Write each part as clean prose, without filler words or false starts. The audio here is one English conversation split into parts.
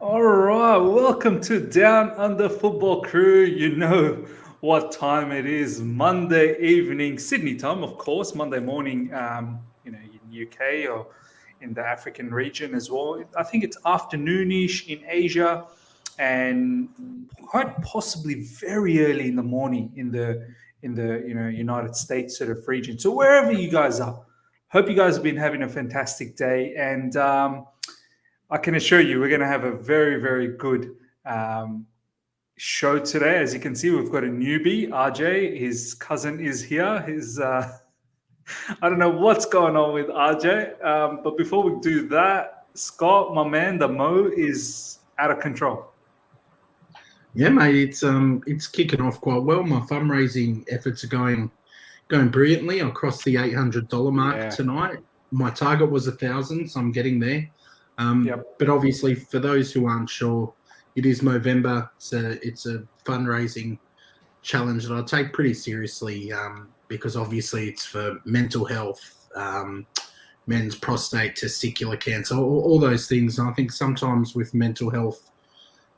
All right, welcome to Down Under Football Crew. You know what time it is. Monday evening, Sydney time, of course. Monday morning, in UK or in the African region as well. I think it's afternoonish in Asia, and quite possibly very early in the morning in the United States sort of region. So wherever you guys are, hope you guys have been having a fantastic day and. I can assure you, we're going to have a very, very good show today. As you can see, we've got a newbie, RJ. His cousin is here. I don't know what's going on with RJ. But before we do that, Scott, my man, the Mo is out of control. Yeah, mate, it's kicking off quite well. My fundraising efforts are going brilliantly. I crossed the $800 mark tonight. My target was 1,000, so I'm getting there. But obviously, for those who aren't sure, it is Movember. It's a fundraising challenge that I take pretty seriously because obviously it's for mental health, men's prostate, testicular cancer, all those things. And I think sometimes with mental health,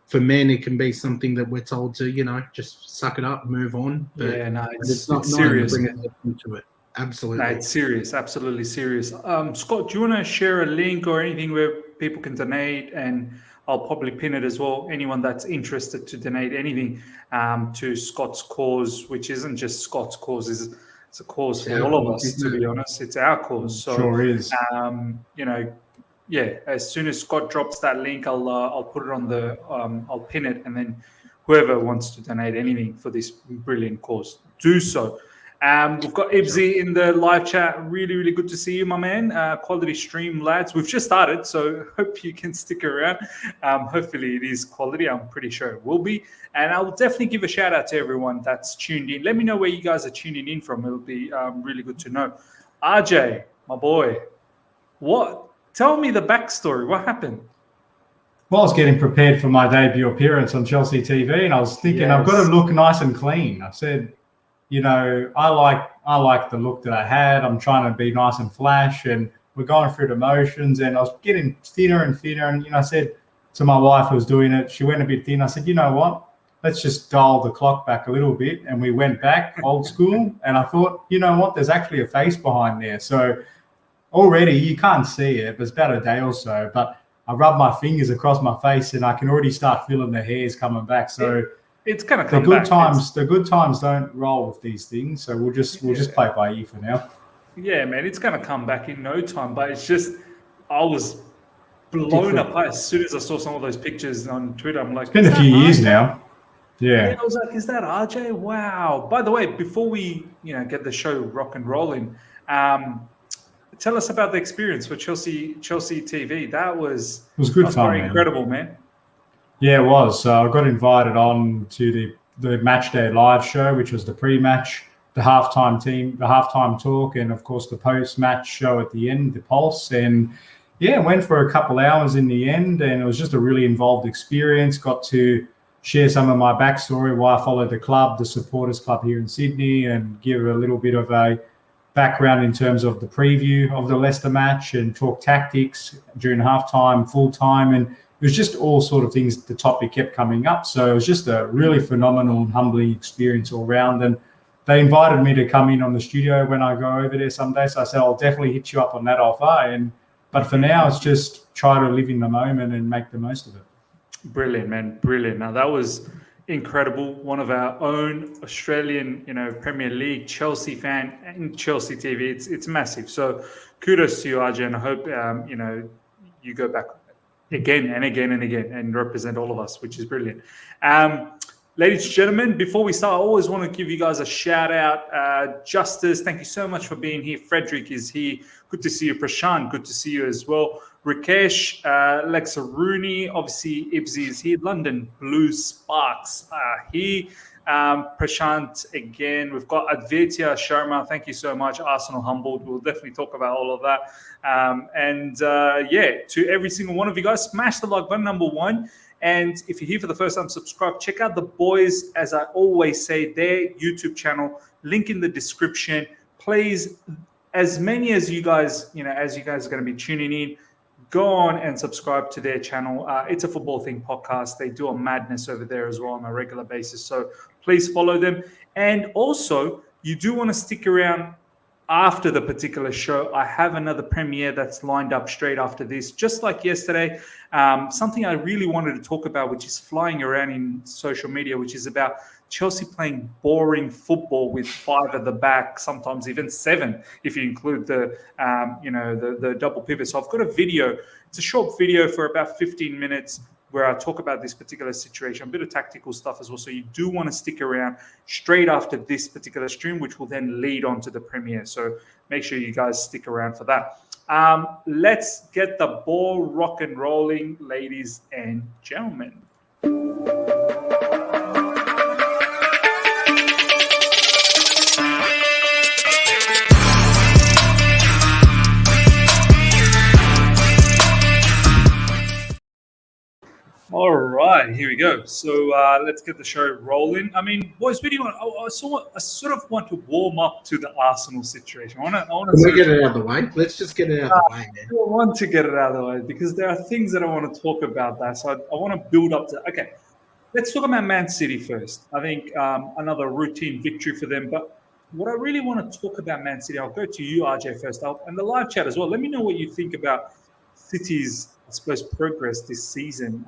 for men, it can be something that we're told to, just suck it up, move on. But it's not serious. Into it. Absolutely. No, it's serious, absolutely serious. Scott, do you want to share a link or anything where people can donate? And I'll probably pin it as well. Anyone that's interested to donate anything to Scott's cause, which isn't just Scott's cause, it's a cause for all of us, to be honest. It's our cause. So, sure is. As soon as Scott drops that link, I'll put it on I'll pin it, and then whoever wants to donate anything for this brilliant cause, do so. We've got Ibsy in the live chat. Really, really good to see you, my man. Quality stream, lads. We've just started, so hope you can stick around. Hopefully it is quality. I'm pretty sure it will be. And I will definitely give a shout out to everyone that's tuned in. Let me know where you guys are tuning in from. It'll be really good to know. RJ, my boy, tell me the backstory. What happened? Well, I was getting prepared for my debut appearance on Chelsea TV, and I was thinking, I've got to look nice and clean. I said, I like the look that I had. I'm trying to be nice and flash, and we're going through the motions, and I was getting thinner and thinner. And, I said to my wife who was doing it, she went a bit thin. I said, you know what? Let's just dial the clock back a little bit. And we went back old school. And I thought, you know what? There's actually a face behind there. So already you can't see it, but it's about a day or so. But I rubbed my fingers across my face, and I can already start feeling the hairs coming back. So it's gonna come back. The good times don't roll with these things, so we'll just play it by ear for now. Yeah, man, it's gonna come back in no time. But it's just, I was blown up as soon as I saw some of those pictures on Twitter. I'm like, it's been a few years now. Yeah, I was like, is that RJ? Wow. By the way, before we get the show rock and rolling, tell us about the experience for Chelsea TV. It was good fun, man. Incredible, man. Yeah, it was. So I got invited on to the match day live show, which was the pre-match, the halftime talk, and of course the post-match show at the end, the pulse. And went for a couple hours in the end, and it was just a really involved experience. Got to share some of my backstory, why I followed the club, the supporters club here in Sydney, and give a little bit of a background in terms of the preview of the Leicester match, and talk tactics during halftime, full time, and it was just all sort of things. The topic kept coming up. So it was just a really phenomenal and humbling experience all around. And they invited me to come in on the studio when I go over there someday. So I said, I'll definitely hit you up on that offer. But for now, it's just try to live in the moment and make the most of it. Brilliant, man. Brilliant. Now, that was incredible. One of our own Australian, Premier League Chelsea fan and Chelsea TV. It's massive. So kudos to you, RJ. And I hope, you go back again and again and again and represent all of us, which is brilliant. Ladies and gentlemen, before we start, I always want to give you guys a shout out. Justice, thank you so much for being here. Frederick is here. Good to see you. Prashant, good to see you as well. Rakesh, Lexa Rooney, obviously Ibsy is here. London Blues Sparks here. Prashant again. We've got Advaita Sharma. Thank you so much. Arsenal Humboldt. We'll definitely talk about all of that. To every single one of you guys, smash the like button, number one. And if you're here for the first time, subscribe. Check out the boys, as I always say, their YouTube channel. Link in the description. Please, as many as you guys, are going to be tuning in, go on and subscribe to their channel. It's a Football Thing podcast. They do a madness over there as well on a regular basis. So please follow them. And also, you do want to stick around after the particular show. I have another premiere that's lined up straight after this, just like yesterday. Something I really wanted to talk about, which is flying around in social media, which is about Chelsea playing boring football with 5 at the back, sometimes even 7 if you include the double pivot. So I've got a video. It's a short video for about 15 minutes where I talk about this particular situation, a bit of tactical stuff as well. So you do want to stick around straight after this particular stream, which will then lead on to the premiere. So make sure you guys stick around for that. Let's get the ball rock and rolling, ladies and gentlemen. All right, here we go. So let's get the show rolling. I mean, boys, what do you want? I sort of want to warm up to the Arsenal situation. I want to get it out of the way. Let's just get it out of the way, man. I want to get it out of the way because there are things that I want to talk about that. So I want to build up to. Okay, let's talk about Man City first. I think another routine victory for them. But what I really want to talk about Man City, I'll go to you, RJ, first, and the live chat as well. Let me know what you think about City's, I suppose, progress this season.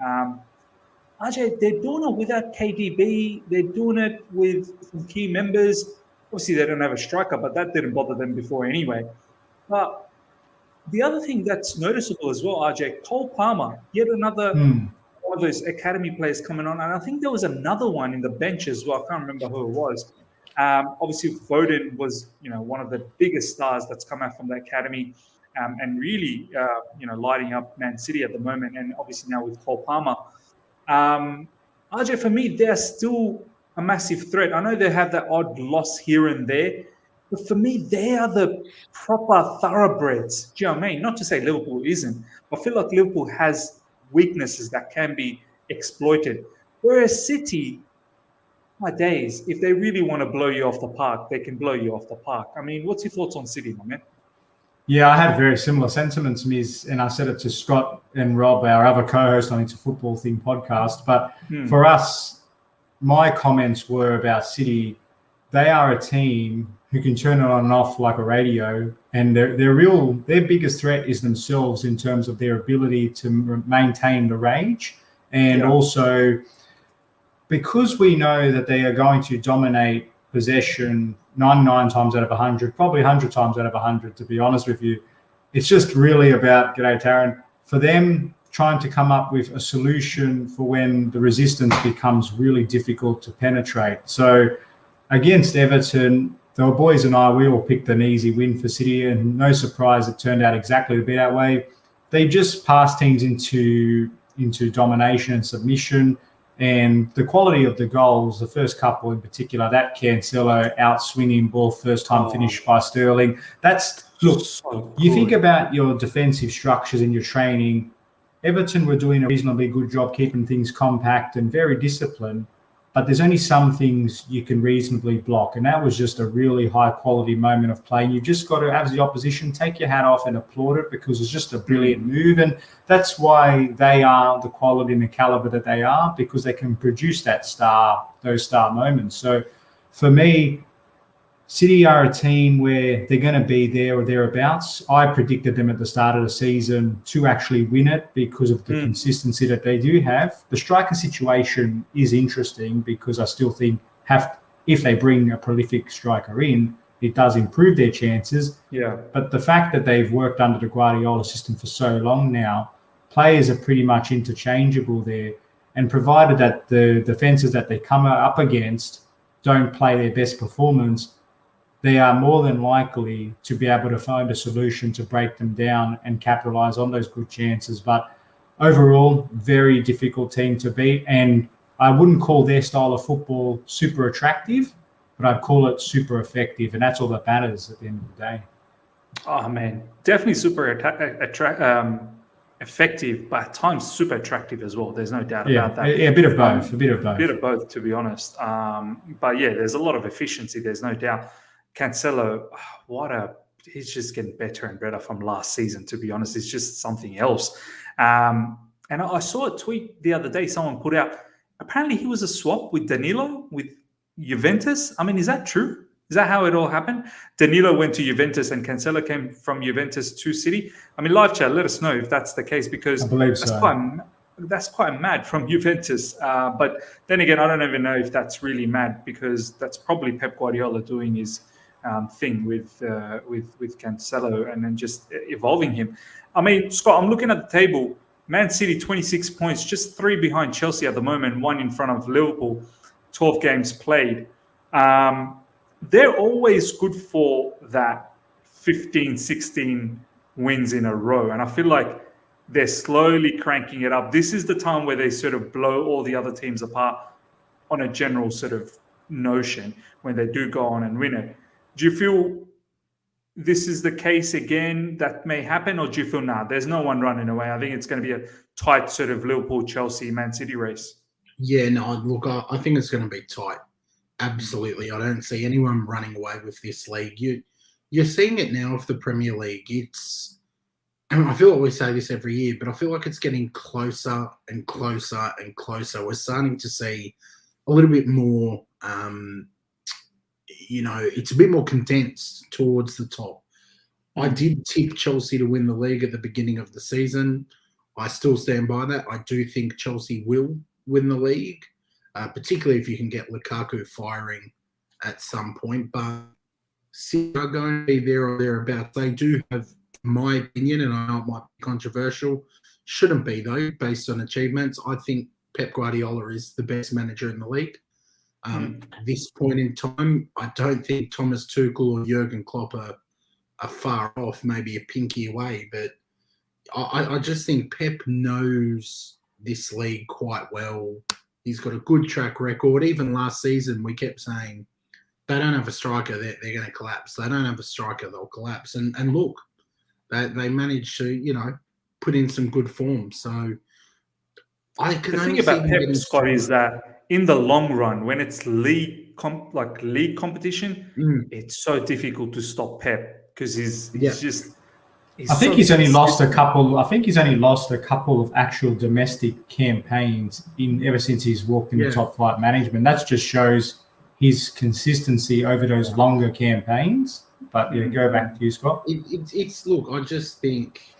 RJ, they're doing it without KDB. They're doing it with some key members. Obviously, they don't have a striker, but that didn't bother them before anyway. But the other thing that's noticeable as well, RJ, Cole Palmer, yet another one of those academy players coming on. And I think there was another one in the bench as well. I can't remember who it was. Obviously, Foden was, one of the biggest stars that's come out from the academy. And really, lighting up Man City at the moment, and obviously now with Cole Palmer. RJ, for me, they're still a massive threat. I know they have that odd loss here and there, but for me, they are the proper thoroughbreds. Do you know what I mean? Not to say Liverpool isn't, but I feel like Liverpool has weaknesses that can be exploited. Whereas City, my days, if they really want to blow you off the park, they can blow you off the park. I mean, what's your thoughts on City, my man? Yeah, I had very similar sentiments, Miz, and I said it to Scott and Rob, our other co-host on It's a Football Thing podcast. But for us, my comments were about City. They are a team who can turn it on and off like a radio, and their biggest threat is themselves in terms of their ability to maintain the rage, and also because we know that they are going to dominate possession 99 times out of 100, probably 100 times out of 100, to be honest with you. It's just really about, g'day Taryn, for them trying to come up with a solution for when the resistance becomes really difficult to penetrate. So against Everton, the boys and I, we all picked an easy win for City, and no surprise, it turned out exactly to be that way. They just passed teams into domination and submission. And the quality of the goals, the first couple in particular, that Cancelo out-swinging ball, first time finish by Sterling. You think about your defensive structures in your training. Everton were doing a reasonably good job keeping things compact and very disciplined, but there's only some things you can reasonably block. And that was just a really high-quality moment of play. And you've just got to, as the opposition, take your hat off and applaud it because it's just a brilliant move. And that's why they are the quality and the caliber that they are, because they can produce those star moments. So for me, City are a team where they're going to be there or thereabouts. I predicted them at the start of the season to actually win it because of the consistency that they do have. The striker situation is interesting because I still think if they bring a prolific striker in, it does improve their chances. Yeah. But the fact that they've worked under the Guardiola system for so long now, players are pretty much interchangeable there. And provided that the defenses that they come up against don't play their best performance, they are more than likely to be able to find a solution to break them down and capitalize on those good chances. But overall, very difficult team to beat. And I wouldn't call their style of football super attractive, but I'd call it super effective. And that's all that matters at the end of the day. Oh, man, definitely super effective, but at times super attractive as well. There's no doubt about that. Yeah, a bit of both. A bit of both, to be honest. But yeah, there's a lot of efficiency. There's no doubt. Cancelo, what a he's just getting better and better from last season, to be honest. It's just something else. And I saw a tweet the other day, someone put out, apparently he was a swap with Danilo, with Juventus. I mean, is that true? Is that how it all happened? Danilo went to Juventus and Cancelo came from Juventus to City. I mean, live chat, let us know if that's the case, because I believe so. That's quite mad from Juventus. But then again, I don't even know if that's really mad, because that's probably Pep Guardiola doing his thing with Cancelo and then just evolving him. I mean, Scott, I'm looking at the table. Man City, 26 points, just 3 behind Chelsea at the moment, 1 in front of Liverpool, 12 games played. They're always good for that 15, 16 wins in a row. And I feel like they're slowly cranking it up. This is the time where they sort of blow all the other teams apart on a general sort of notion when they do go on and win it. Do you feel this is the case again that may happen, or do you feel, there's no one running away? I think it's going to be a tight sort of Liverpool, Chelsea, Man City race. Yeah, no, look, I think it's going to be tight. Absolutely. I don't see anyone running away with this league. You're seeing it now with the Premier League. I feel like we say this every year, but I feel like it's getting closer and closer and closer. We're starting to see a little bit more, it's a bit more condensed towards the top. I did tip Chelsea to win the league at the beginning of the season. I still stand by that. I do think Chelsea will win the league, particularly if you can get Lukaku firing at some point. But City are going to be there or thereabouts. They do have, my opinion, and I know it might be controversial, shouldn't be though, based on achievements. I think Pep Guardiola is the best manager in the league. At this point in time, I don't think Thomas Tuchel or Jurgen Klopp are far off, maybe a pinky away, but I just think Pep knows this league quite well. He's got a good track record. Even last season, we kept saying, they don't have a striker, they're going to collapse. They don't have a striker, they'll collapse. And look, they managed to, put in some good form. So I can the thing about Pep, Scott, is that in the long run, when it's league competition, it's so difficult to stop Pep, because I think he's only lost a couple. I think he's only lost a couple of actual domestic campaigns ever since he's walked in the top flight management. That just shows his consistency over those longer campaigns. But go back to you, Scott. Look, I just think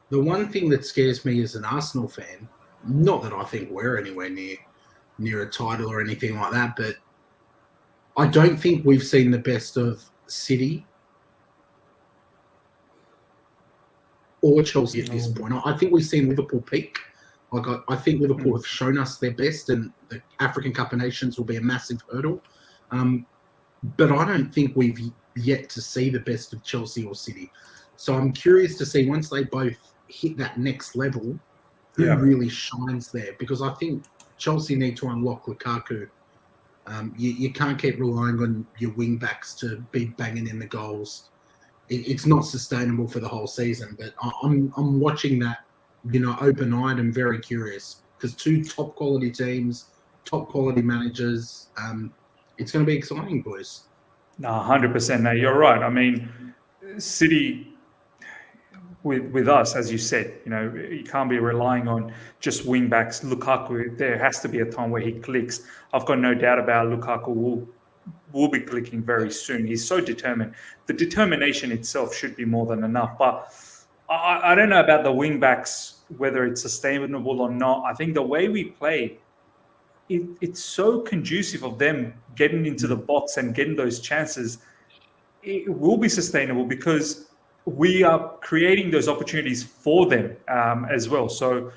the one thing that scares me as an Arsenal fan, not that I think we're anywhere near a title or anything like that, but I don't think we've seen the best of City or Chelsea at this point. I think we've seen Liverpool peak. I think Liverpool have shown us their best, and the African Cup of Nations will be a massive hurdle. But I don't think we've yet to see the best of Chelsea or City. So I'm curious to see, once they both hit that next level, who really shines there. Because I think Chelsea need to unlock Lukaku. You can't keep relying on your wing-backs to be banging in the goals. It's not sustainable for the whole season. But I'm watching that, open-eyed and very curious. Because 2 top-quality teams, top-quality managers, it's going to be exciting, boys. No, 100%. No, you're right. I mean, City, with us, as you said, you can't be relying on just wing backs. Lukaku, there has to be a time where he clicks. I've got no doubt about Lukaku will be clicking very soon. He's so determined. The determination itself should be more than enough. But I don't know about the wing backs, whether it's sustainable or not. I think the way we play, it's so conducive of them getting into the box and getting those chances. It will be sustainable because we are creating those opportunities for them as well. So,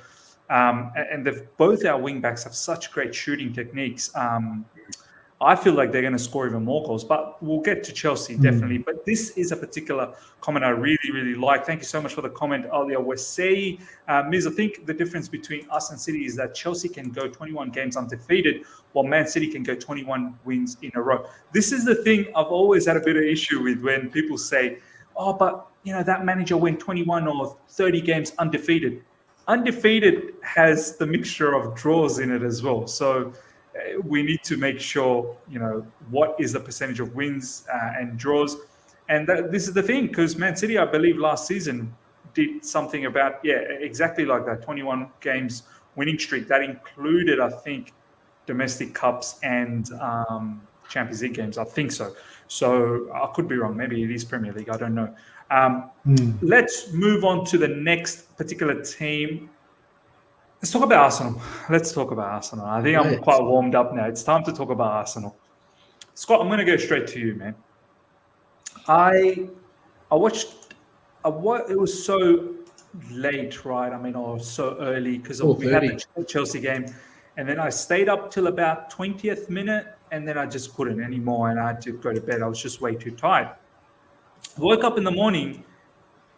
and both our wing backs have such great shooting techniques. I feel like they're going to score even more goals, but we'll get to Chelsea definitely. But this is a particular comment I really, really like. Thank you so much for the comment earlier. Wesey, Miz, I think the difference between us and City is that Chelsea can go 21 games undefeated, while Man City can go 21 wins in a row. This is the thing I've always had a bit of issue with when people say, oh, but that manager went 21 or 30 games undefeated. Undefeated has the mixture of draws in it as well. So we need to make sure, what is the percentage of wins and draws. And this is the thing, because Man City, I believe, last season did something about, exactly like that, 21 games winning streak. That included, I think, domestic cups and Champions League games. I think so. So I could be wrong. Maybe it is Premier League. I don't know. Let's move on to the next particular team. Let's talk about Arsenal. I think I'm quite warmed up now. It's time to talk about Arsenal. Scott, I'm going to go straight to you, man. I watched. It was so late, right? I mean, or so early because we had the Chelsea game, and then I stayed up till about 20th minute, and then I just couldn't anymore, and I had to go to bed. I was just way too tired. I woke up in the morning,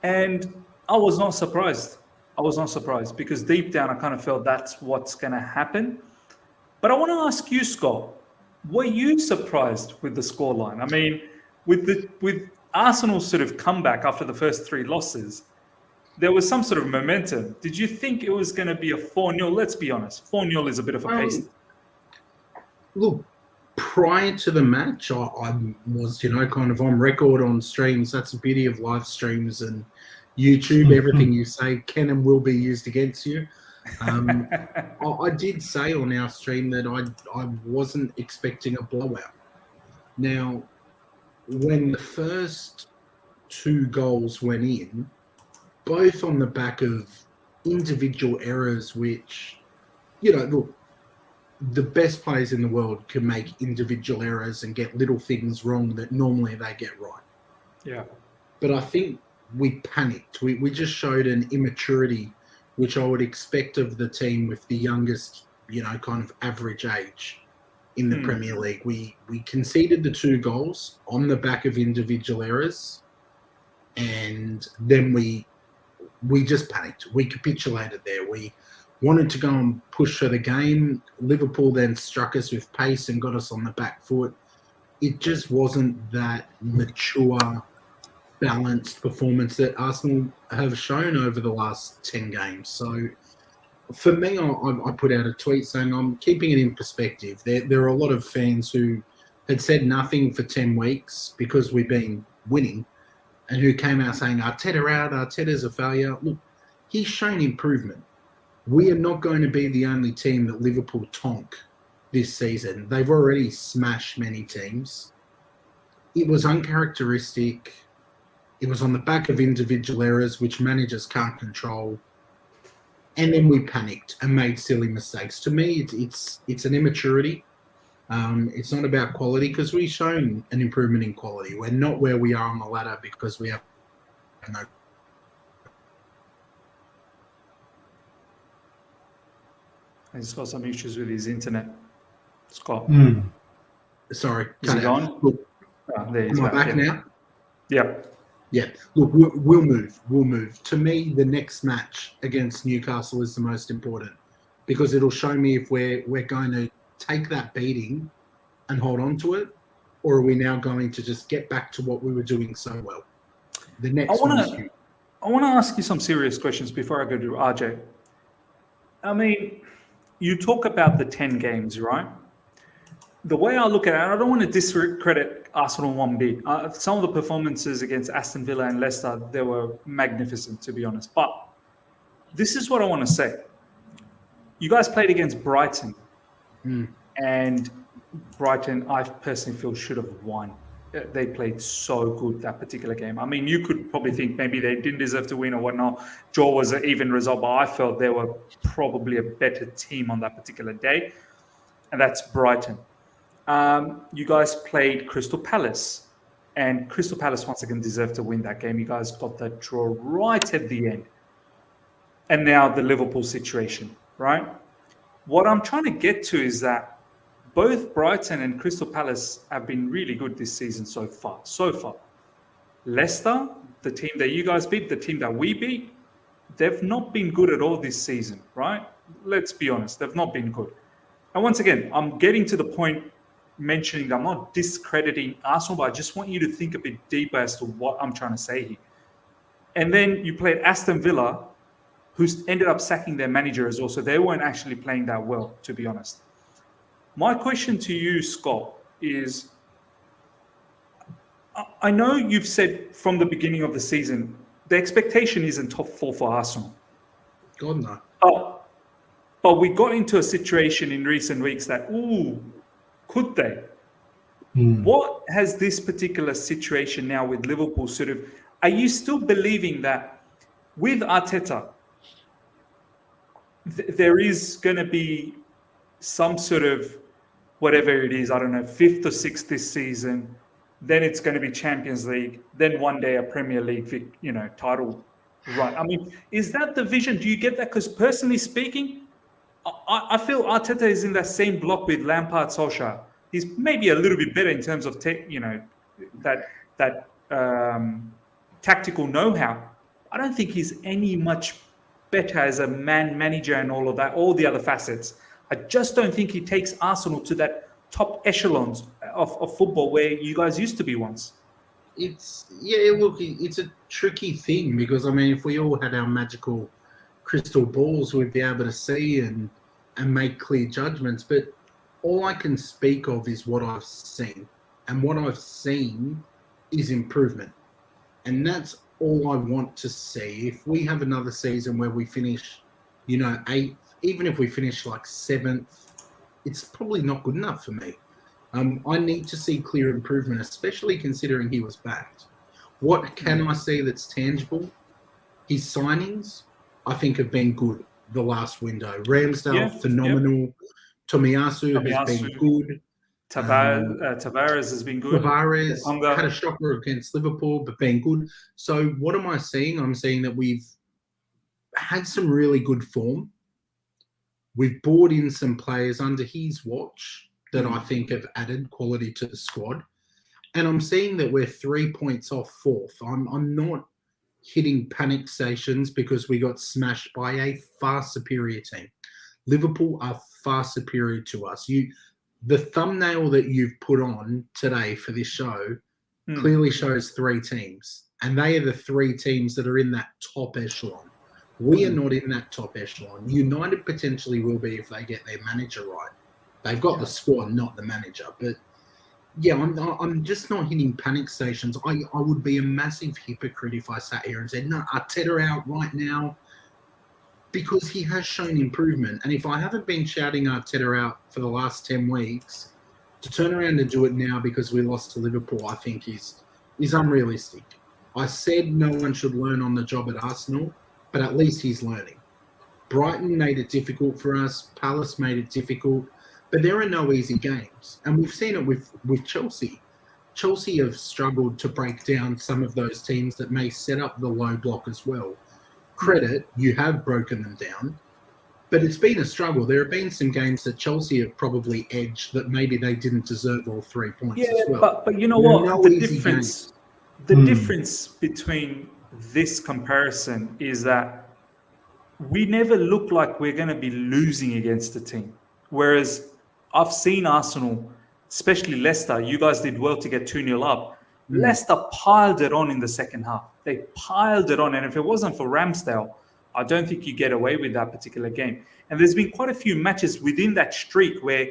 and I was not surprised. Because deep down I kind of felt that's what's going to happen. But I want to ask you, Scott, were you surprised with the scoreline? I mean, with Arsenal's sort of comeback after the first 3 losses, there was some sort of momentum. Did you think it was going to be a 4-0? Let's be honest. 4-0 is a bit of a pace. Look, prior to the match, I was, kind of on record on streams. That's the beauty of live streams and YouTube. Everything you say can and will be used against you. I did say on our stream that I wasn't expecting a blowout. Now, when the first 2 goals went in, both on the back of individual errors, which, look, the best players in the world can make individual errors and get little things wrong that normally they get right. Yeah. But I think we panicked. We just showed an immaturity, which I would expect of the team with the youngest, kind of average age in the Premier League. We conceded the 2 goals on the back of individual errors, and then we just panicked. We capitulated there. We wanted to go and push for the game. Liverpool then struck us with pace and got us on the back foot. It just wasn't that mature, balanced performance that Arsenal have shown over the last 10 games. So for me, I put out a tweet saying I'm keeping it in perspective. There are a lot of fans who had said nothing for 10 weeks because we've been winning and who came out saying Arteta out, Arteta's a failure. Look, he's shown improvement. We are not going to be the only team that Liverpool tonk this season. They've already smashed many teams. It was uncharacteristic. It was on the back of individual errors, which managers can't control. And then we panicked and made silly mistakes. To me, it's an immaturity. It's not about quality because we've shown an improvement in quality. We're not where we are on the ladder because we have no. He's got some issues with his internet. Scott. Sorry. Is it on? Look, there he's am I back now? Yeah. Yeah. Look, we'll move. We'll move. To me, the next match against Newcastle is the most important because it'll show me if we're going to take that beating and hold on to it, or are we now going to just get back to what we were doing so well? The next one is huge. I want to ask you some serious questions before I go to RJ. I mean, you talk about the 10 games, right? The way I look at it, I don't want to discredit Arsenal one bit. Some of the performances against Aston Villa and Leicester, they were magnificent, to be honest. But this is what I want to say. You guys played against Brighton. And Brighton, I personally feel, should have won. They played so good that particular game. I mean, you could probably think maybe they didn't deserve to win or whatnot. Draw was an even result, but I felt they were probably a better team on that particular day. And that's Brighton. You guys played Crystal Palace. And Crystal Palace, once again, deserved to win that game. You guys got that draw right at the end. And now the Liverpool situation, right? What I'm trying to get to is that both Brighton and Crystal Palace have been really good this season so far. Leicester, the team that you guys beat, the team that we beat, they've not been good at all this season, right? Let's be honest, they've not been good. And once again, I'm getting to the point mentioning that I'm not discrediting Arsenal, but I just want you to think a bit deeper as to what I'm trying to say here. And then you played Aston Villa, who ended up sacking their manager as well, so they weren't actually playing that well, to be honest. My question to you, Scott, is I know you've said from the beginning of the season, the expectation isn't top 4 for Arsenal. God, no. But we got into a situation in recent weeks that, could they? What has this particular situation now with Liverpool sort of, are you still believing that with Arteta, there is going to be some sort of, whatever it is, I don't know, 5th or 6th this season, then it's going to be Champions League, then one day a Premier League, title run. I mean, is that the vision? Do you get that? Because personally speaking, I feel Arteta is in that same block with Lampard, Solskjaer. He's maybe a little bit better in terms of that tactical know-how. I don't think he's any much better as a manager and all of that, all the other facets. I just don't think he takes Arsenal to that top echelons of football where you guys used to be once. It's a tricky thing because, I mean, if we all had our magical crystal balls, we'd be able to see and make clear judgments. But all I can speak of is what I've seen. And what I've seen is improvement. And that's all I want to see. If we have another season where we finish, 8th, even if we finish like 7th, it's probably not good enough for me. I need to see clear improvement, especially considering he was backed. What can I see that's tangible? His signings, I think, have been good the last window. Ramsdale, phenomenal. Yep. Tomiyasu has been good. Tavares has been good. Tavares had a shocker against Liverpool, but been good. So what am I seeing? I'm seeing that we've had some really good form. We've brought in some players under his watch that I think have added quality to the squad. And I'm seeing that we're 3 points off 4th. I'm not hitting panic stations because we got smashed by a far superior team. Liverpool are far superior to us. The thumbnail that you've put on today for this show clearly shows 3 teams. And they are the 3 teams that are in that top echelon. We are not in that top echelon. United potentially will be if they get their manager right. They've got the squad, not the manager. But yeah, I'm just not hitting panic stations. I would be a massive hypocrite if I sat here and said, no, Arteta out right now, because he has shown improvement. And if I haven't been shouting Arteta out for the last 10 weeks, to turn around and do it now because we lost to Liverpool, I think is unrealistic. I said no one should learn on the job at Arsenal, but at least he's learning. Brighton made it difficult for us. Palace made it difficult. But there are no easy games. And we've seen it with Chelsea. Chelsea have struggled to break down some of those teams that may set up the low block as well. Credit, you have broken them down. But it's been a struggle. There have been some games that Chelsea have probably edged that maybe they didn't deserve all 3 points as well. But you know what? The difference between this comparison is that we never look like we're going to be losing against a team. Whereas I've seen Arsenal, especially Leicester, you guys did well to get 2-0 up. Leicester piled it on in the second half. They piled it on. And if it wasn't for Ramsdale, I don't think you get away with that particular game. And there's been quite a few matches within that streak where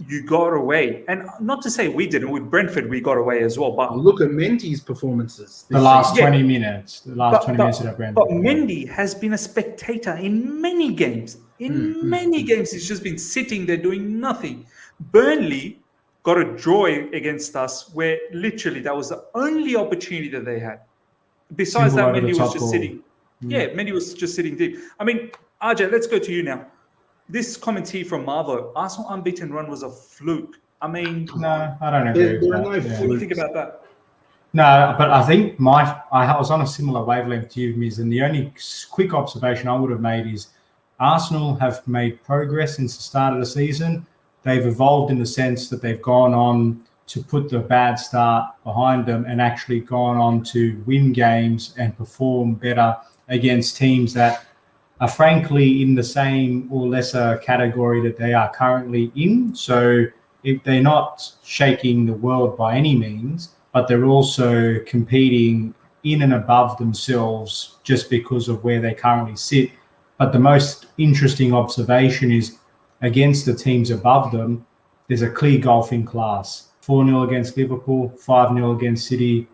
you got away. And not to say we didn't. With Brentford, we got away as well. But look at Mendy's performances. The last 20 minutes. The last 20 minutes of Brentford. But Mendy has been a spectator in many games. Many games, he's just been sitting there doing nothing. Burnley got a draw against us where literally that was the only opportunity that they had. Besides that, Mendy was just sitting. Yeah, Mendy was just sitting deep. I mean, RJ, let's go to you now. This commentary from Marvo, Arsenal unbeaten run was a fluke. I mean, no, I don't agree with that. What do you think about that? No, but I think I was on a similar wavelength to you, Miz, and the only quick observation I would have made is Arsenal have made progress since the start of the season. They've evolved in the sense that they've gone on to put the bad start behind them and actually gone on to win games and perform better against teams that are frankly in the same or lesser category that they are currently in. So if they're not shaking the world by any means, but they're also competing in and above themselves just because of where they currently sit. But the most interesting observation is against the teams above them, there's a clear gulf in class. 4-0 against Liverpool, 5-0 against City,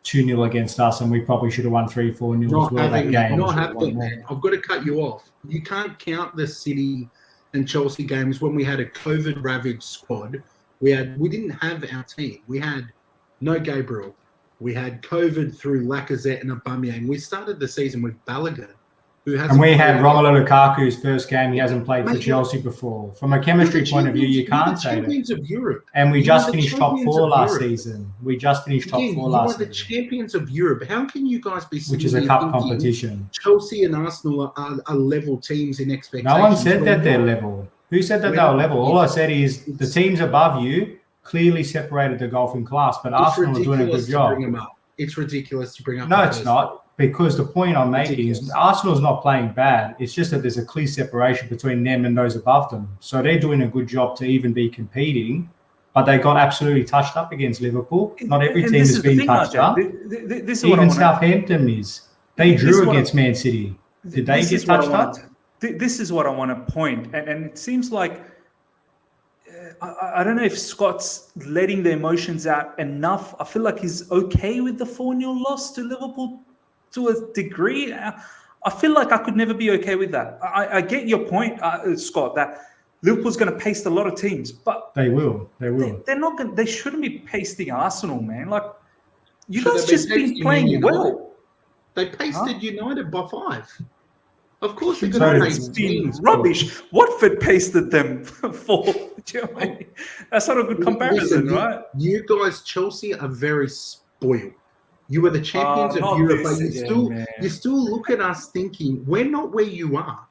2-0 against us, and we probably should have won 3-4-0 as well that game. Not happening, man. I've got to cut you off. You can't count the City and Chelsea games when we had a COVID-ravaged squad. We didn't have our team. We had no Gabriel. We had COVID through Lacazette and Aubameyang. We started the season with Balogun, who has. And we had Romelu Lukaku's first game. He hasn't played for Chelsea before. From a chemistry point of view, you can't say that. Champions of Europe. And we just finished top 4 last season. We just finished top 4 last season. You are the champions of Europe. How can you guys be? Which is a cup competition. Chelsea and Arsenal are level teams in expectations. No one said that they're level. Who said that they were level? All I said is the teams above you clearly separated the golfing class, but Arsenal are doing a good job. It's ridiculous to bring up. No, it's not, because the point I'm making is Arsenal's not playing bad. It's just that there's a clear separation between them and those above them. So they're doing a good job to even be competing, but they got absolutely touched up against Liverpool. Not every team has been touched up. Even Southampton is. They drew against Man City. Did they get touched up? This is what I want to point, and it seems like I don't know if Scott's letting the emotions out enough. I feel like he's okay with the 4-0 loss to Liverpool to a degree. I feel like I could never be okay with that. I get your point, Scott, that Liverpool's going to paste a lot of teams, but they will. They're not going. They shouldn't be pasting Arsenal, man. Like, you guys just been playing well. They pasted United by 5. Of course, they're going to paste teams. Rubbish. Watford pasted them for 4. Do you know what I mean? That's not a good comparison, right? You guys, Chelsea, are very spoiled. You are the champions of Europe, but you still look at us thinking we're not where you are.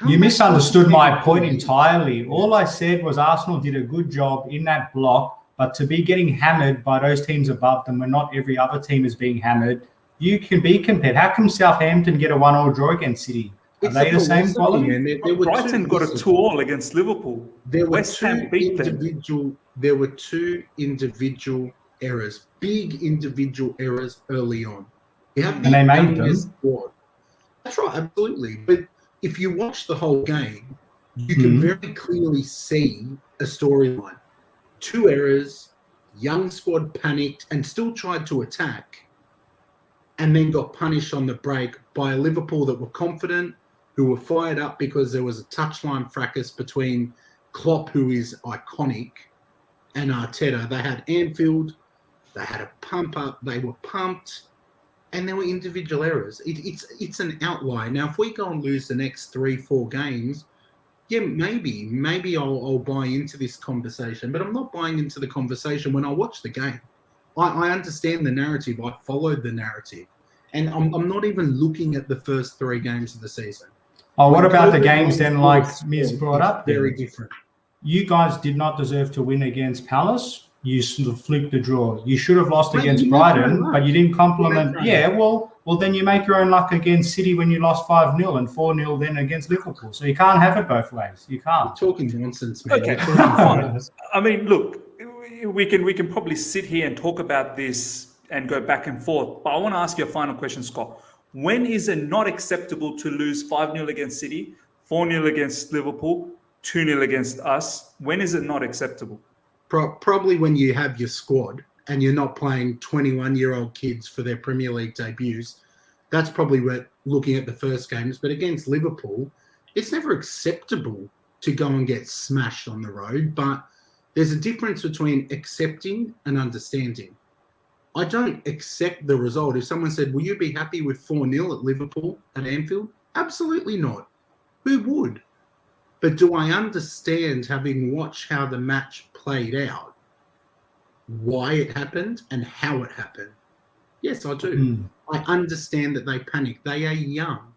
You misunderstood my point entirely. All I said was Arsenal did a good job in that block, but to be getting hammered by those teams above them when not every other team is being hammered, you can be compared. How come Southampton get a 1-1 draw against City? Are they the same quality? Brighton got a 2-2 against Liverpool. West Ham beat them. There were 2 individual errors, big individual errors early on. And they made them. That's right, absolutely. But if you watch the whole game, you can very clearly see a storyline. 2 errors, young squad panicked and still tried to attack, and then got punished on the break by a Liverpool that were confident, who were fired up because there was a touchline fracas between Klopp, who is iconic, and Arteta. They had Anfield, they had a pump up, they were pumped, and there were individual errors. It's an outlier. Now, if we go and lose the next 3-4 games, yeah, maybe I'll buy into this conversation, but I'm not buying into the conversation when I watch the game. I understand the narrative. I followed the narrative. And I'm not even looking at the first 3 games of the season. Oh, what about the games then, like Miz brought up? Very different. You guys did not deserve to win against Palace. You sort of fluked the draw. You should have lost against Brighton, but you didn't compliment. Yeah, well, then you make your own luck against City when you lost 5-0 and 4-0 then against Liverpool. So you can't have it both ways. You can't. You're talking nonsense, man. Okay, fine. I mean, look, we can probably sit here and talk about this and go back and forth. But I want to ask you a final question, Scott. When is it not acceptable to lose 5-0 against City, 4-0 against Liverpool, 2-0 against us? When is it not acceptable? Probably when you have your squad and you're not playing 21-year-old kids for their Premier League debuts. That's probably where looking at the first games. But against Liverpool, it's never acceptable to go and get smashed on the road. But there's a difference between accepting and understanding. I don't accept the result. If someone said, will you be happy with 4-0 at Liverpool at Anfield? Absolutely not. Who would? But do I understand, having watched how the match played out, why it happened and how it happened? Yes, I do. I understand that they panicked. They are young.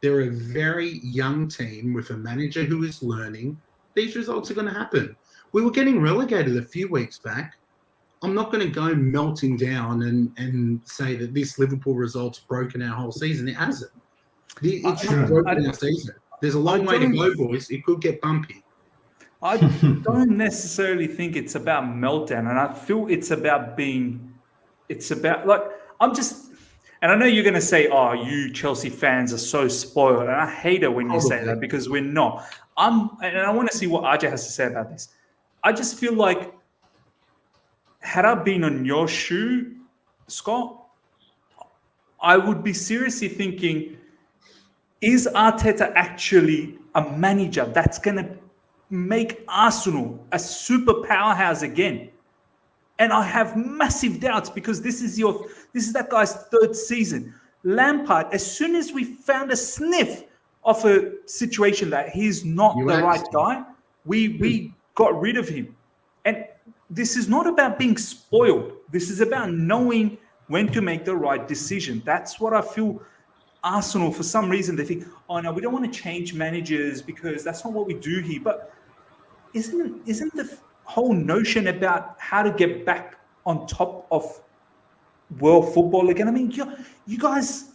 They're a very young team with a manager who is learning. These results are going to happen. We were getting relegated a few weeks back. I'm not going to go melting down and say that this Liverpool result's broken our whole season. It hasn't. It's not broken our season. There's a long way to go, boys. It could get bumpy. I don't necessarily think it's about meltdown, and I feel it's about and I know you're going to say, oh, you Chelsea fans are so spoiled, and I hate it when you say that because we're not. And I want to see what RJ has to say about this. I just feel like had I been on your shoe, Scott, I would be seriously thinking, is Arteta actually a manager that's going to make Arsenal a super powerhouse again? And I have massive doubts because this is that guy's third season. Lampard, as soon as we found a sniff of a situation that he's not the right guy, we got rid of him. And this is not about being spoiled. This is about knowing when to make the right decision. That's what I feel. Arsenal, for some reason, they think, oh no, we don't want to change managers because that's not what we do here. But isn't the whole notion about how to get back on top of world football again? I mean, you guys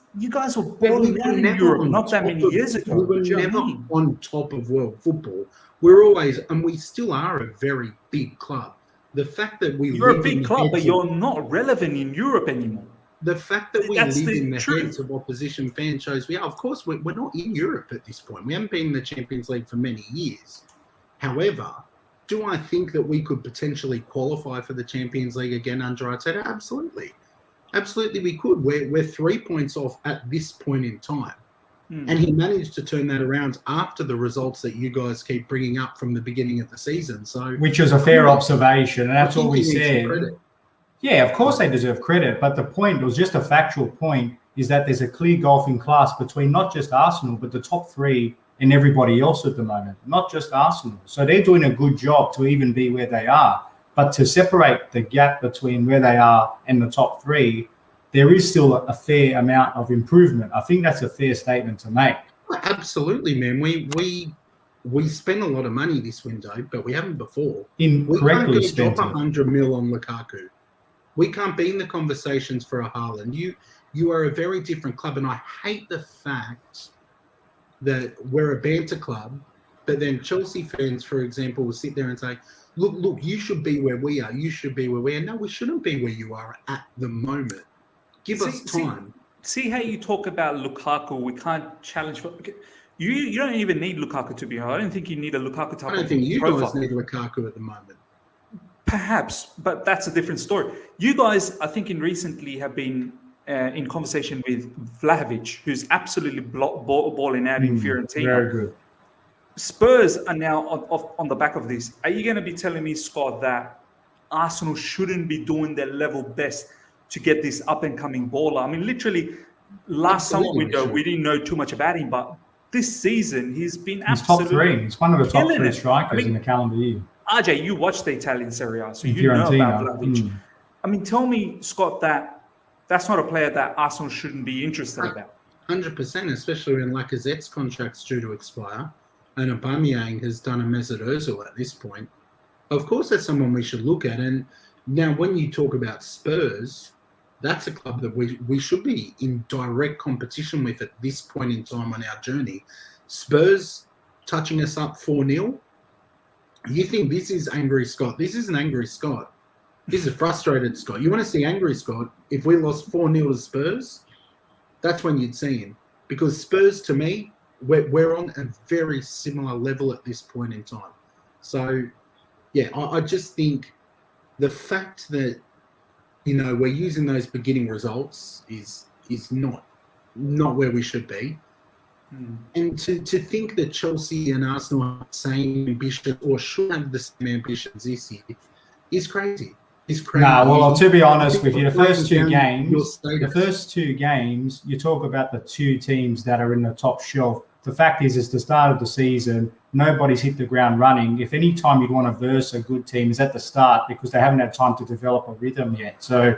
were balling out in Europe not that many years ago. We were never on top of world football. We're always, and we still are, a very big club. The fact that you're a big club, but you're not relevant in Europe anymore. The fact that we live in the heads of opposition fans shows of course, we're not in Europe at this point. We haven't been in the Champions League for many years. However, do I think that we could potentially qualify for the Champions League again under Arteta? Absolutely. Absolutely we could. We're 3 points off at this point in time. And he managed to turn that around after the results that you guys keep bringing up from the beginning of the season. So, which is a fair observation, and that's all we said. Yeah, of course they deserve credit, but the point was just a factual point is that there's a clear golfing class between not just Arsenal, but the top three and everybody else at the moment, not just Arsenal. So they're doing a good job to even be where they are. But to separate the gap between where they are and the top three, there is still a fair amount of improvement. I think that's a fair statement to make. Absolutely, man. We spent a lot of money this window, but we haven't before. Incorrectly spent. Drop 100 mil on Lukaku. We can't be in the conversations for a Haaland. You are a very different club, and I hate the fact that we're a banter club, but then Chelsea fans, for example, will sit there and say, look, you should be where we are. You should be where we are. No, we shouldn't be where you are at the moment. Give us time. See how you talk about Lukaku. We can't challenge for. You don't even need Lukaku to be honest. I don't think you need a Lukaku type. I don't think you guys need Lukaku at the moment. Perhaps, but that's a different story. You guys, I think, recently have been in conversation with Vlahovic, who's absolutely balling out in Fiorentina. Very good. Spurs are now on the back of this. Are you going to be telling me, Scott, that Arsenal shouldn't be doing their level best to get this up-and-coming baller? I mean, literally, last summer window, we didn't know too much about him, but this season, he's been absolutely... He's top three. He's one of the top three strikers in the calendar year. RJ, you watch the Italian Serie A, so you know about Vlahovic. I mean, tell me, Scott, that's not a player that Arsenal shouldn't be interested about. 100%, especially when Lacazette's contract's due to expire, and Aubameyang has done a Mesut Ozil at this point. Of course, that's someone we should look at. And now, when you talk about Spurs, that's a club that we should be in direct competition with at this point in time on our journey. Spurs touching us up 4-0. You think this is angry Scott? This isn't angry Scott. This is frustrated Scott. You want to see angry Scott? If we lost 4-0 to Spurs, that's when you'd see him. Because Spurs, to me, we're on a very similar level at this point in time. So, yeah, I just think the fact that, we're using those beginning results is not where we should be. And to think that Chelsea and Arsenal have the same ambition or should have the same ambitions this year is crazy. It's crazy. No, well, to be honest with you, the first two games, you talk about the two teams that are in the top shelf. The fact is, it's the start of the season. Nobody's hit the ground running. If any time you'd want to verse a good team is at the start because they haven't had time to develop a rhythm yet. So,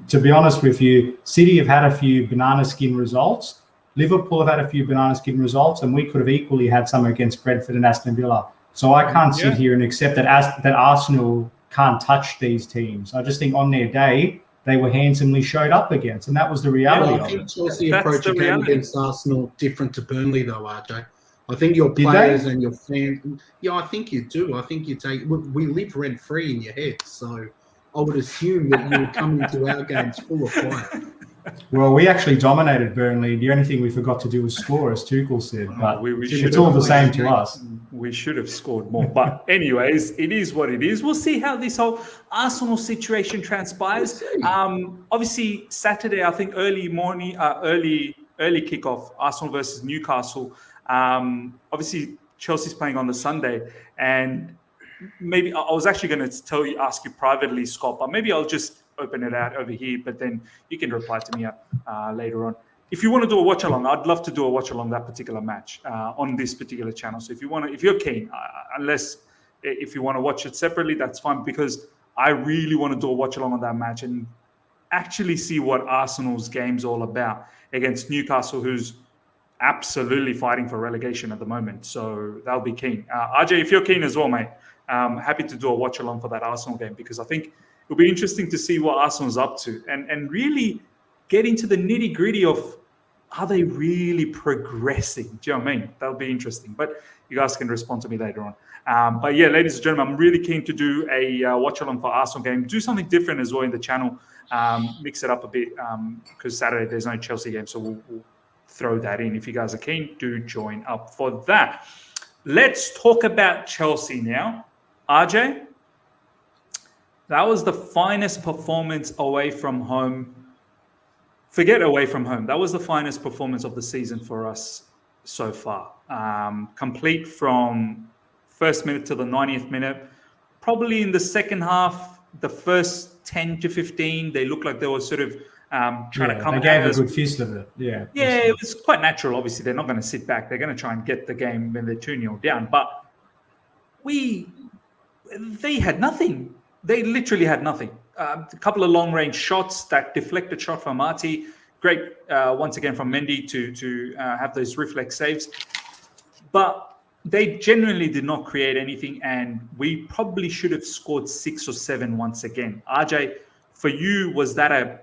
to be honest with you, City have had a few banana skin results. Liverpool have had a few banana skin results, and we could have equally had some against Brentford and Aston Villa. So I can't sit here and accept that Arsenal can't touch these teams. I just think on their day, they were handsomely showed up against, and that was the reality of it. I think Chelsea approach a game against Arsenal different to Burnley, though, RJ. I think your players and your fans... Yeah, I think you do. I think you take... We live rent-free in your head, so I would assume that you would come into our games full of fire. Well, we actually dominated Burnley. The only thing we forgot to do was score, as Tuchel said. But it's all the same to us. We should have scored more. But anyways, it is what it is. We'll see how this whole Arsenal situation transpires. Obviously, Saturday, I think early kickoff, Arsenal versus Newcastle. Obviously, Chelsea's playing on the Sunday. And maybe I was actually going to ask you privately, Scott, but maybe I'll just open it out over here, but then you can reply to me later on. If you want to do a watch along, I'd love to do a watch along that particular match on this particular channel. So if you're keen, if you want to watch it separately, that's fine, because I really want to do a watch along on that match and actually see what Arsenal's game's all about against Newcastle, who's absolutely fighting for relegation at the moment. So that'll be keen. RJ, if you're keen as well, mate, happy to do a watch along for that Arsenal game, because I think it'll be interesting to see what Arsenal's up to and really get into the nitty gritty of, are they really progressing? Do you know what I mean? That'll be interesting. But you guys can respond to me later on. But yeah, ladies and gentlemen, I'm really keen to do a watch along for Arsenal game. Do something different as well in the channel. Mix it up a bit, because Saturday there's no Chelsea game, so we'll throw that in. If you guys are keen, do join up for that. Let's talk about Chelsea now. RJ, that was the finest performance away from home. Forget away from home. That was the finest performance of the season for us so far. Complete from first minute to the 90th minute. Probably in the second half, the first 10 to 15, they looked like they were sort of trying to come. They gave a good fist of it. Yeah, it was quite natural. Obviously, they're not going to sit back. They're going to try and get the game when they're 2-0 down. But they had nothing. They literally had nothing. A couple of long-range shots, that deflected shot from Marty. Great, once again, from Mendy to have those reflex saves. But they genuinely did not create anything, and we probably should have scored 6 or 7 once again. RJ, for you, was that a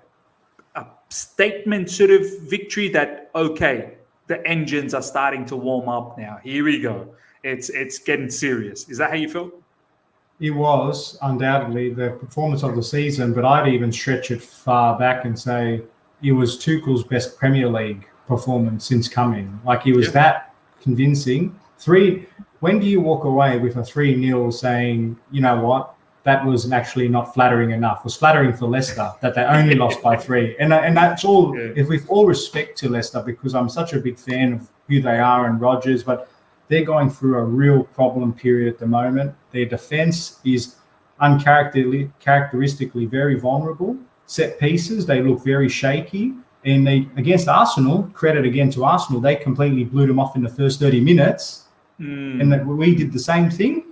statement sort of victory that, okay, the engines are starting to warm up now? Here we go. It's getting serious. Is that how you felt? It was undoubtedly the performance of the season, but I'd even stretch it far back and say it was Tuchel's best Premier League performance since coming. Like, he was that convincing. When do you walk away with a 3-0 saying, you know what, that was actually not flattering enough? It was flattering for Leicester that they only lost by 3. And that's all, if with all respect to Leicester, because I'm such a big fan of who they are and Rodgers, but they're going through a real problem period at the moment. Their defense is uncharacteristically very vulnerable. Set pieces, they look very shaky. And against Arsenal, credit again to Arsenal, they completely blew them off in the first 30 minutes. And we did the same thing.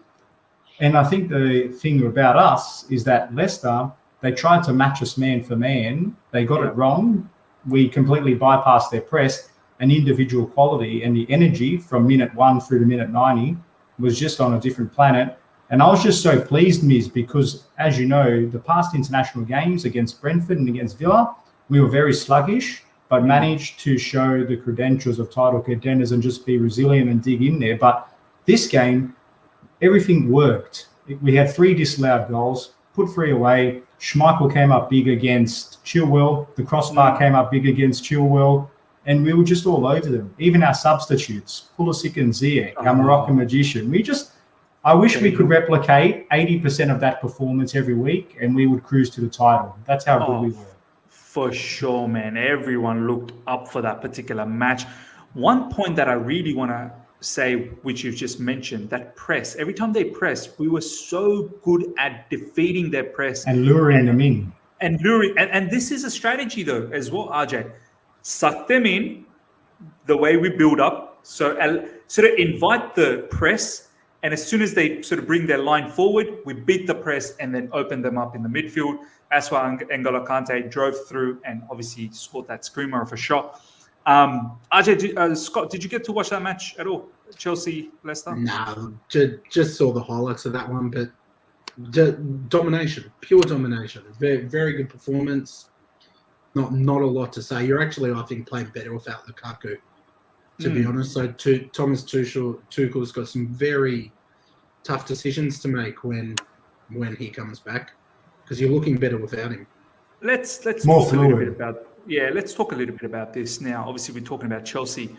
And I think the thing about us is that Leicester, they tried to match us man for man. They got it wrong. We completely bypassed their press. And individual quality and the energy from minute 1 through to minute 90 was just on a different planet. And I was just so pleased, Miz, because, as you know, the past international games against Brentford and against Villa, we were very sluggish, but managed to show the credentials of title contenders and just be resilient and dig in there. But this game, everything worked. We had 3 disallowed goals, put 3 away. Schmeichel came up big against Chilwell. The crossbar came up big against Chilwell. And we were just all over them. Even our substitutes, Pulisic and Ziyech, our Moroccan magician. I wish we could replicate 80% of that performance every week, and we would cruise to the title. That's how good we were. For sure, man. Everyone looked up for that particular match. One point that I really want to say, which you've just mentioned, that press. Every time they pressed, we were so good at defeating their press. And luring them in. And this is a strategy, though, as well, RJ. Suck them in the way we build up. So sort of invite the press. And as soon as they sort of bring their line forward, we beat the press and then open them up in the midfield. That's why N'Golo Kante drove through and obviously scored that screamer of a shot. RJ, Scott, did you get to watch that match at all? Chelsea-Leicester? No, just saw the highlights of that one. But domination, pure domination. Very, very good performance. Not a lot to say. You're actually, I think, playing better without Lukaku, to be honest. So Thomas Tuchel's got some very tough decisions to make when he comes back, because you're looking better without him. Let's talk a little bit about let's talk a little bit about this now. Obviously, we're talking about Chelsea.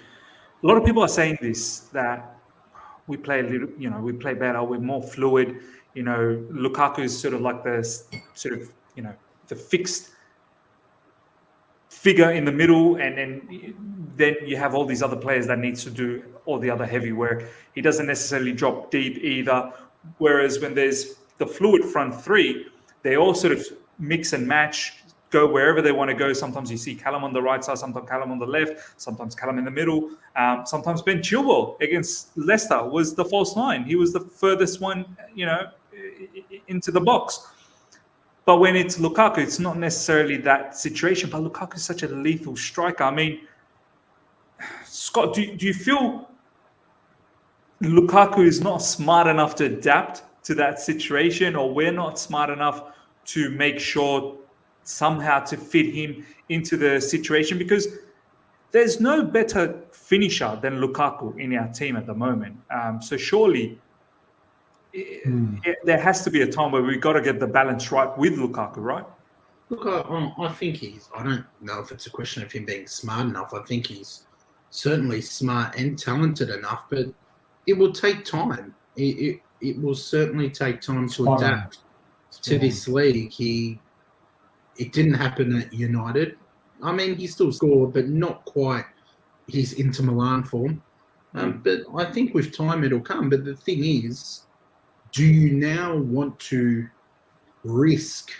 A lot of people are saying this, that we play a little, we play better, we're more fluid. Lukaku is sort of like the the fixed figure in the middle, and then you have all these other players that needs to do all the other heavy work. He doesn't necessarily drop deep either. Whereas when there's the fluid front three, they all sort of mix and match, go wherever they want to go. Sometimes you see Callum on the right side, sometimes Callum on the left, sometimes Callum in the middle. Sometimes Ben Chilwell against Leicester was the false nine. He was the furthest one, into the box. But when it's Lukaku, it's not necessarily that situation. But Lukaku is such a lethal striker. I mean, Scott, do you feel Lukaku is not smart enough to adapt to that situation, or we're not smart enough to make sure somehow to fit him into the situation? Because there's no better finisher than Lukaku in our team at the moment. So surely there has to be a time where we've got to get the balance right with Lukaku, right? Look, I think I don't know if it's a question of him being smart enough. I think he's certainly smart and talented enough, but it will take time. It will certainly take time to adapt to this league. It didn't happen at United. I mean, he still scored, but not quite his Inter Milan form. But I think with time it'll come. But the thing is, do you now want to risk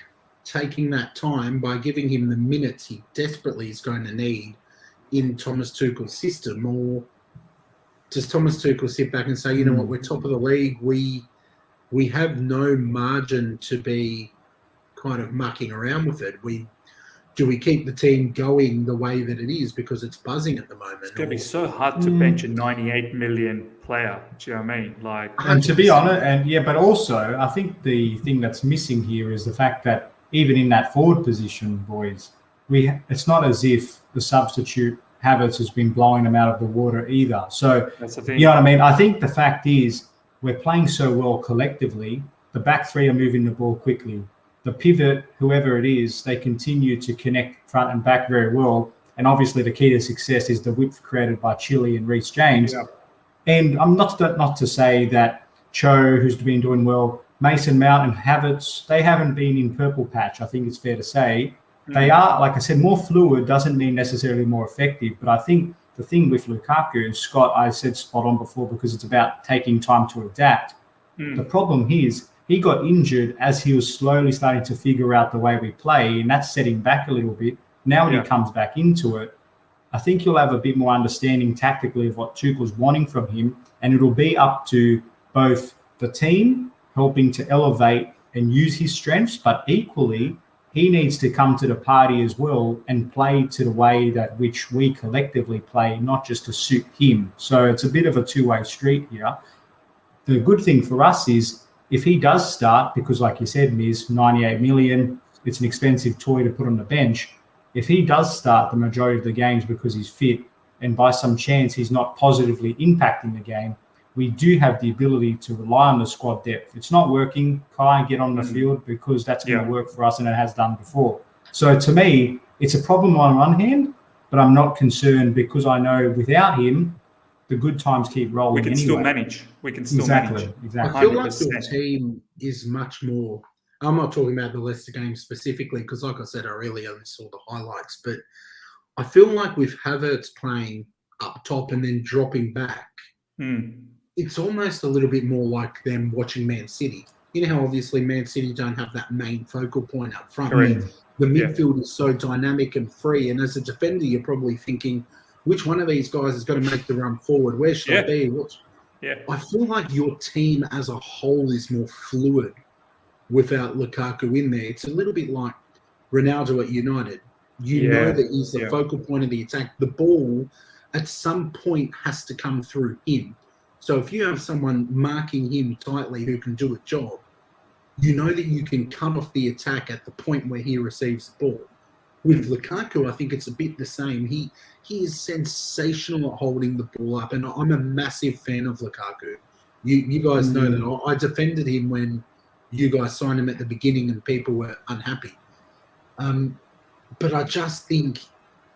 taking that time by giving him the minutes he desperately is going to need in Thomas Tuchel's system? Or does Thomas Tuchel sit back and say, you know what, we're top of the league, we have no margin to be kind of mucking around with it? Do we keep the team going the way that it is because it's buzzing at the moment? It's going to be so hard to bench a 98 million player. Do you know what I mean? Like, and to be honest, but also I think the thing that's missing here is the fact that even in that forward position, boys, it's not as if the substitute Havertz has been blowing them out of the water either. So that's the thing. You know what I mean? I think the fact is we're playing so well collectively. The back three are moving the ball quickly. The pivot, whoever it is, they continue to connect front and back very well. And obviously the key to success is the width created by Chile and Reece James. Yeah. And I'm not to say that Cho, who's been doing well, Mason Mount and Havertz, they haven't been in purple patch. I think it's fair to say. They are, like I said, more fluid doesn't mean necessarily more effective. But I think the thing with Lukaku, and Scott, I said spot on before, because it's about taking time to adapt. The problem is he got injured as he was slowly starting to figure out the way we play, and that's setting back a little bit. Now when he comes back into it, I think he'll have a bit more understanding tactically of what Tuchel's wanting from him, and it'll be up to both the team helping to elevate and use his strengths, but equally he needs to come to the party as well and play to the way that which we collectively play, not just to suit him. So it's a bit of a two-way street here. The good thing for us is if he does start, because like you said, Miz, 98 million, it's an expensive toy to put on the bench. If he does start the majority of the games because he's fit and by some chance he's not positively impacting the game, we do have the ability to rely on the squad depth. It's not working, Kai, get on the field, because that's going to work for us and it has done before. So to me, it's a problem on one hand, but I'm not concerned because I know without him, the good times keep rolling. We can still manage. Exactly. I feel like your team is much more. I'm not talking about the Leicester game specifically because, like I said, I really only saw the highlights. But I feel like with Havertz playing up top and then dropping back, it's almost a little bit more like them watching Man City. You know how obviously Man City don't have that main focal point up front. Correct. The midfield is so dynamic and free. And as a defender, you're probably thinking, which one of these guys is going to make the run forward? Where should I be? I feel like your team as a whole is more fluid without Lukaku in there. It's a little bit like Ronaldo at United. You know that he's the focal point of the attack. The ball at some point has to come through him. So if you have someone marking him tightly who can do a job, you know that you can cut off the attack at the point where he receives the ball. With Lukaku, I think it's a bit the same. He is sensational at holding the ball up, and I'm a massive fan of Lukaku. You guys know that. I defended him when you guys signed him at the beginning and people were unhappy. But I just think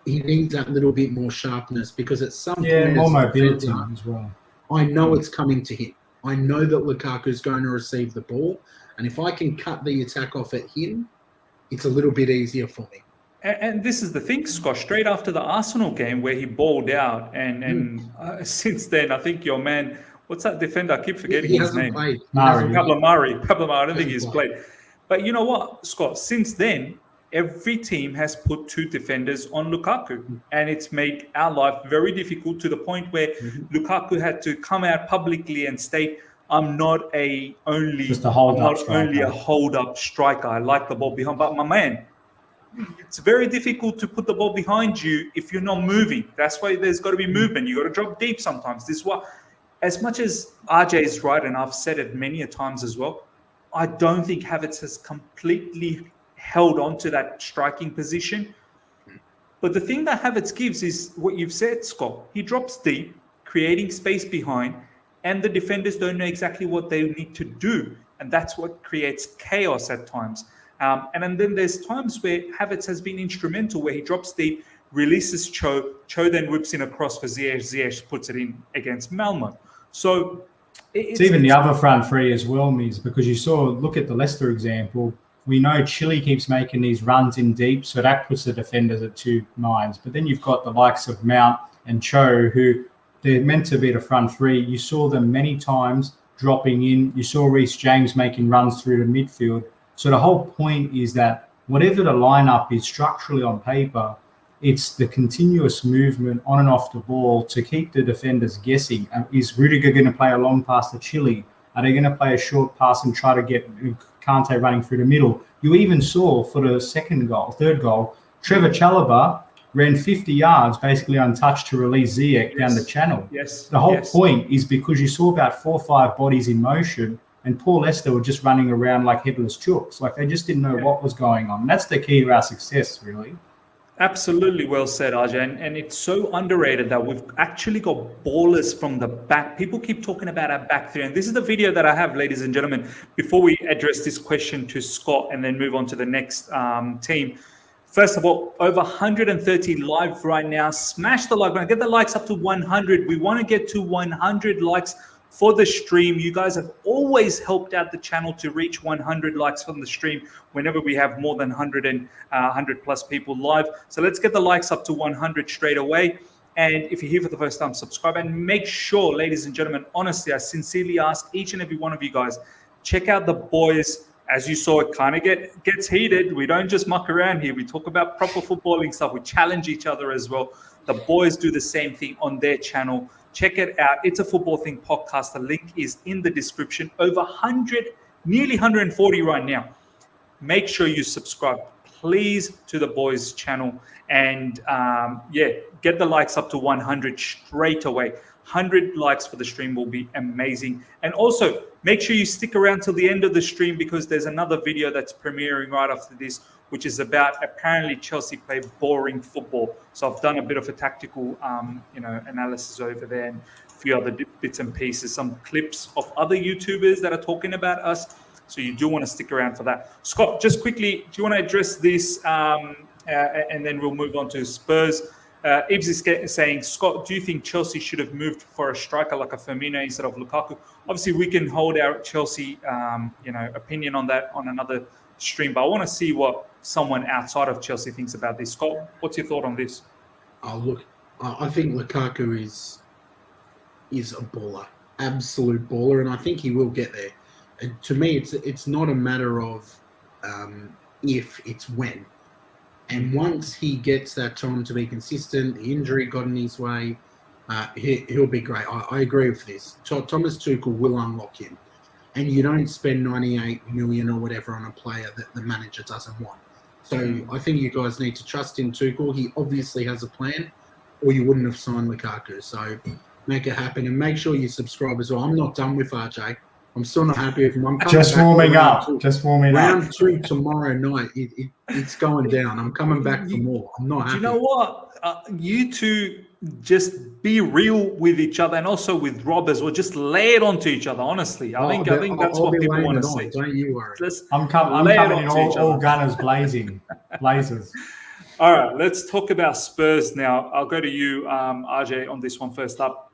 he needs that little bit more sharpness because at some Yeah, point, more as a mobility defender, as well. I know it's coming to him. I know that Lukaku's going to receive the ball, and if I can cut the attack off at him, it's a little bit easier for me. And this is the thing, Scott, straight after the Arsenal game where he balled out, and since then, I think your man, what's that defender? I keep forgetting He his hasn't name. played. Pablo Mari. I don't think he's played. played. But you know what, Scott? Since then, every team has put 2 defenders on Lukaku, and it's made our life very difficult to the point where Lukaku had to come out publicly and state, "I'm not only a hold-up striker. I like the ball behind." But my man, it's very difficult to put the ball behind you if you're not moving. That's why there's got to be movement. You got to drop deep sometimes. This is what, as much as RJ is right, and I've said it many a times as well, I don't think Havertz has completely held on to that striking position. But the thing that Havertz gives is what you've said, Scott. He drops deep, creating space behind, and the defenders don't know exactly what they need to do. And that's what creates chaos at times. And then there's times where Havertz has been instrumental, where he drops deep, releases Cho then whips in across for Ziyech puts it in against Malmo. So it's even the other front three as well, Miz, because look at the Leicester example. We know Chile keeps making these runs in deep, so that puts the defenders at 2 nines. But then you've got the likes of Mount and Cho, who they're meant to be the front three. You saw them many times dropping in. You saw Reece James making runs through the midfield. So the whole point is that whatever the lineup is structurally on paper, it's the continuous movement on and off the ball to keep the defenders guessing. Is Rudiger going to play a long pass to Chile? Are they going to play a short pass and try to get Conte running through the middle? You even saw for the third goal, Trevor Chalobah ran 50 yards basically untouched to release Ziyech down the channel. Yes. The whole point is because you saw about 4 or 5 bodies in motion, and poor Leicester were just running around like headless chooks. Like they just didn't know what was going on. And that's the key to our success, really. Absolutely well said, Arjun. And it's so underrated that we've actually got ballers from the back. People keep talking about our back three. And this is the video that I have, ladies and gentlemen, before we address this question to Scott and then move on to the next team. First of all, over 130 live right now. Smash the like button. Get the likes up to 100. We want to get to 100 likes for the stream. You guys have always helped out the channel to reach 100 likes from the stream whenever we have more than 100 plus people live. So let's get the likes up to 100 straight away. And if you're here for the first time, subscribe and make sure, ladies and gentlemen, honestly, I sincerely ask each and every one of you guys, check out the boys. As you saw, it kind of gets heated. We don't just muck around here. We talk about proper footballing stuff. We challenge each other as well. The boys do the same thing on their channel. Check it out. It's a Football Thing podcast. The link is in the description. Over 100, nearly 140 right now. Make sure you subscribe, please, to the boys' channel. And get the likes up to 100 straight away. 100 likes for the stream will be amazing. And also, make sure you stick around till the end of the stream because there's another video that's premiering right after this, which is about apparently Chelsea play boring football. So I've done a bit of a tactical, analysis over there and a few other bits and pieces, some clips of other YouTubers that are talking about us. So you do want to stick around for that. Scott, just quickly, do you want to address this and then we'll move on to Spurs? Ibs is saying, Scott, do you think Chelsea should have moved for a striker like a Firmino instead of Lukaku? Obviously, we can hold our Chelsea, opinion on that on another stream. But I want to see what someone outside of Chelsea thinks about this. Scott, what's your thought on this? Oh, look, I think Lukaku is a baller, absolute baller, and I think he will get there. And to me, it's not a matter of if, it's when. And once he gets that time to be consistent, the injury got in his way, he'll be great. I agree with this. Thomas Tuchel will unlock him. And you don't spend 98 million or whatever on a player that the manager doesn't want. So I think you guys need to trust in Tuchel. He obviously has a plan, or you wouldn't have signed Lukaku. So make it happen and make sure you subscribe as well. I'm not done with RJ. I'm still not happy with him. I'm just warming up. Round 2 tomorrow night. It's going down. I'm coming back for more. I'm not happy. You know what? You two just be real with each other and also with Rob as well. Just lay it onto each other, honestly. I think that's what people want to see. Don't you worry. I'm coming in all gunners blazers. All right, let's talk about Spurs now. I'll go to you, RJ, on this one first up.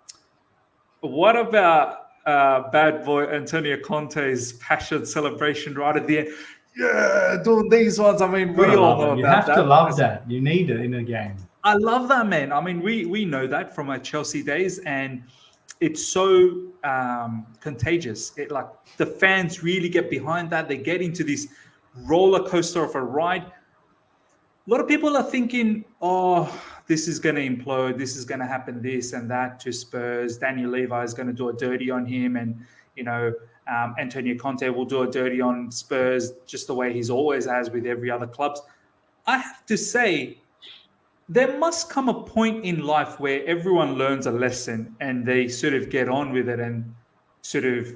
What about bad boy Antonio Conte's passion celebration right at the end? Yeah, doing these ones. I mean, we all know about that. You have to love that. You need it in a game. I love that, man. I mean, we know that from our Chelsea days, and it's so contagious. Like the fans really get behind that. They get into this roller coaster of a ride. A lot of people are thinking, oh, this is going to implode. This is going to happen, this and that to Spurs. Daniel Levy is going to do a dirty on him. And, Antonio Conte will do a dirty on Spurs just the way he's always has with every other clubs. I have to say, there must come a point in life where everyone learns a lesson and they sort of get on with it and sort of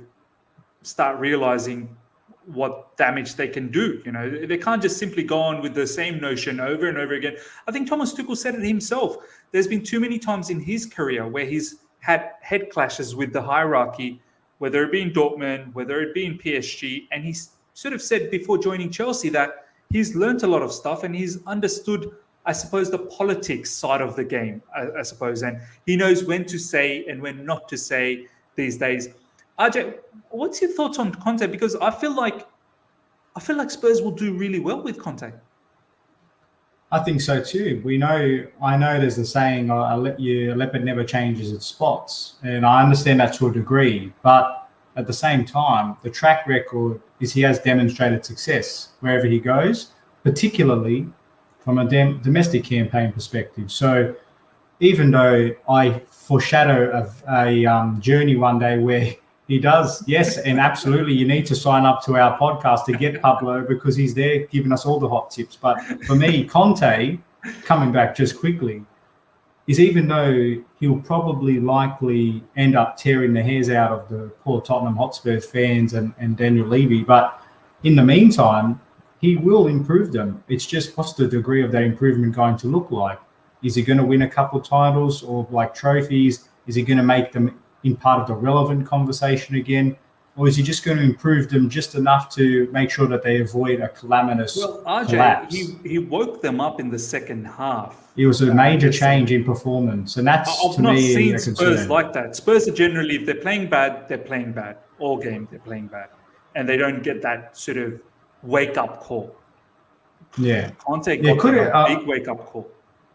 start realizing what damage they can do. They can't just simply go on with the same notion over and over again. I think Thomas Tuchel said it himself. There's been too many times in his career where he's had head clashes with the hierarchy, whether it be in Dortmund, whether it be in PSG. And he's sort of said before joining Chelsea that he's learned a lot of stuff and he's understood, I suppose, the politics side of the game, I suppose. And he knows when to say and when not to say these days. RJ, what's your thoughts on Conte? Because I feel like Spurs will do really well with Conte. I think so too. I know there's a saying, a leopard never changes its spots. And I understand that to a degree. But at the same time, the track record is he has demonstrated success wherever he goes, particularly from a domestic campaign perspective. So even though I foreshadow a journey one day where he does, yes, and absolutely, you need to sign up to our podcast to get Pablo because he's there giving us all the hot tips. But for me, Conte, coming back just quickly, is even though he'll probably likely end up tearing the hairs out of the poor Tottenham Hotspur fans and Daniel Levy, but in the meantime, he will improve them. It's just what's the degree of that improvement going to look like? Is he going to win a couple of titles or like trophies? Is he going to make them in part of the relevant conversation again? Or is he just going to improve them just enough to make sure that they avoid a calamitous collapse? He woke them up in the second half. It was a major change in performance. And that's, I've to not me, seen a Spurs concern. like that. Spurs are generally, if they're playing bad, they're playing bad. All game, they're playing bad. And they don't get that sort of wake-up call. Yeah. Conte got a big wake-up call.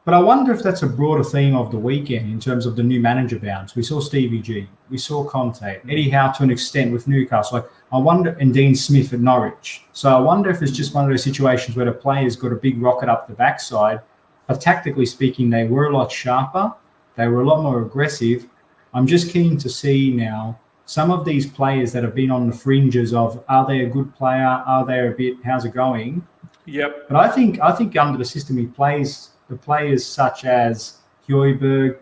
But I wonder if that's a broader theme of the weekend in terms of the new manager bounce. We saw Stevie G, we saw Conte, Eddie Howe to an extent with Newcastle. Like, I wonder, and Dean Smith at Norwich. So I wonder if it's just one of those situations where the players got a big rocket up the backside, but tactically speaking, they were a lot sharper. They were a lot more aggressive. I'm just keen to see now some of these players that have been on the fringes of, are they a good player? Are they a bit, how's it going? Yep. But I think under the system he plays, the players such as Højbjerg,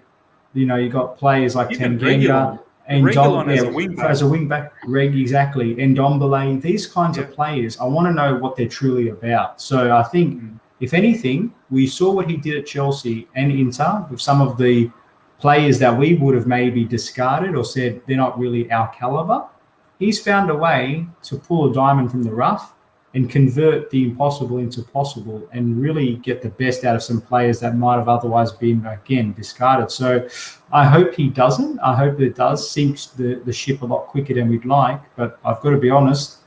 you got players like Tanganga and as a wing back, Reg, exactly, and Ndombele, these kinds of players, I want to know what they're truly about. So I think, if anything, we saw what he did at Chelsea and Inter with some of the players that we would have maybe discarded or said they're not really our caliber. He's found a way to pull a diamond from the rough and convert the impossible into possible and really get the best out of some players that might have otherwise been, again, discarded. So I hope he doesn't. I hope it does sink the ship a lot quicker than we'd like. But I've got to be honest,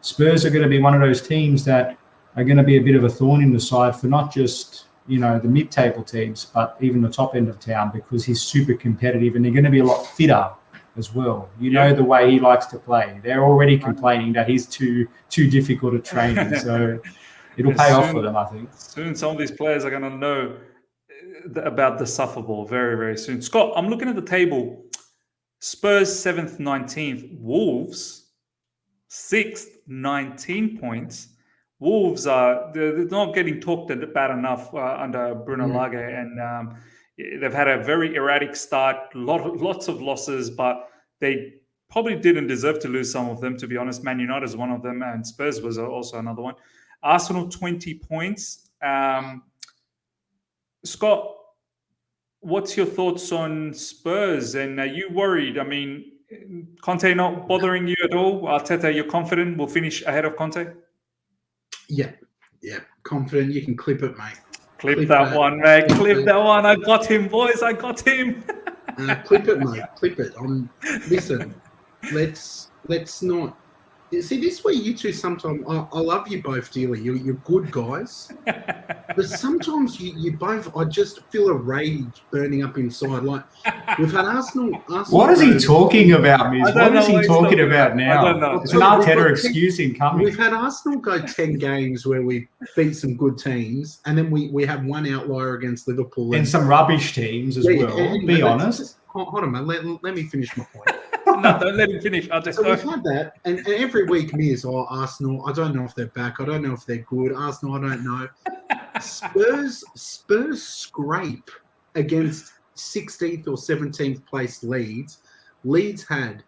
Spurs are going to be one of those teams that are going to be a bit of a thorn in the side for not just, the mid-table teams, but even the top end of town, because he's super competitive and they're going to be a lot fitter as well. The way he likes to play. They're already complaining that he's too difficult at training. So it'll pay off for them, I think. Soon some of these players are going to know about the suffer ball very, very soon. Scott, I'm looking at the table. Spurs 7th, 19th. Wolves 6th, 19 points. Wolves they're not getting talked about enough under Bruno Lage, and they've had a very erratic start, lots of losses, but they probably didn't deserve to lose some of them, to be honest. Man United is one of them, and Spurs was also another one. Arsenal, 20 points. Scott, what's your thoughts on Spurs? And are you worried? I mean, Conte not bothering you at all? Arteta, you're confident we'll finish ahead of Conte? Yeah, confident. You can clip it, mate. Clip that one, mate. Clip that one. I got him, boys. I got him. Clip it, mate. Clip it. Listen, let's not. See, this way you two sometimes. I love you both dearly. You're good guys, but sometimes you both. I just feel a rage burning up inside. Like we've had Arsenal. What is he talking about, Miz? What is he talking about now? I don't know. It's an Arteta excuse incoming. We've had Arsenal go 10 games where we beat some good teams, and then we have one outlier against Liverpool. And some rubbish teams as well, be honest. Hold on, man. Let me finish my point. No, don't let him finish. So we've had that, and every week me is, Arsenal, I don't know if they're back. I don't know if they're good. Arsenal, I don't know. Spurs scrape against 16th or 17th place Leeds. Leeds had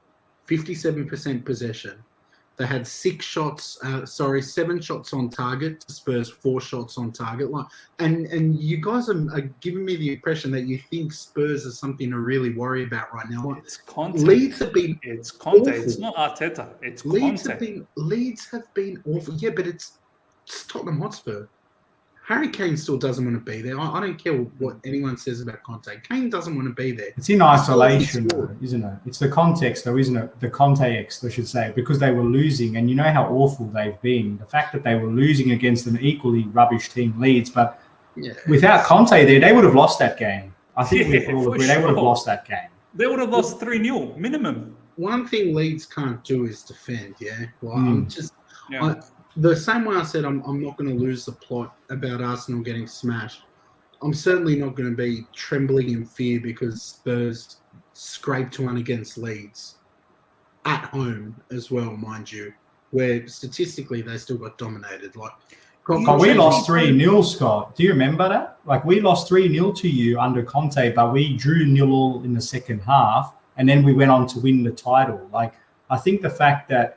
57% possession. They had 7 shots on target. Spurs 4 shots on target. And you guys are giving me the impression that you think Spurs are something to really worry about right now. It's Conte. Leeds have been. It's Conte. Awful. It's not Arteta. It's Leeds Conte. Leeds have been awful. Yeah, but it's Tottenham Hotspur. Harry Kane still doesn't want to be there. I don't care what anyone says about Conte. Kane doesn't want to be there. It's in isolation, though, isn't it? It's the context, though, isn't it? The context, I should say, because they were losing, and you know how awful they've been. The fact that they were losing against an equally rubbish team, Leeds, but without Conte there, they would have lost that game. I think we all agree they would have lost that game. They would have lost 3-0 minimum. One thing Leeds can't do is defend. Yeah, I'm just. Yeah. The same way I said I'm not going to lose the plot about Arsenal getting smashed, I'm certainly not going to be trembling in fear because Spurs scraped one against Leeds at home as well, mind you, where statistically they still got dominated. But we lost 3-0, Scott. Do you remember that? We lost 3-0 to you under Conte, but we drew 0-0 in the second half, and then we went on to win the title. I think the fact that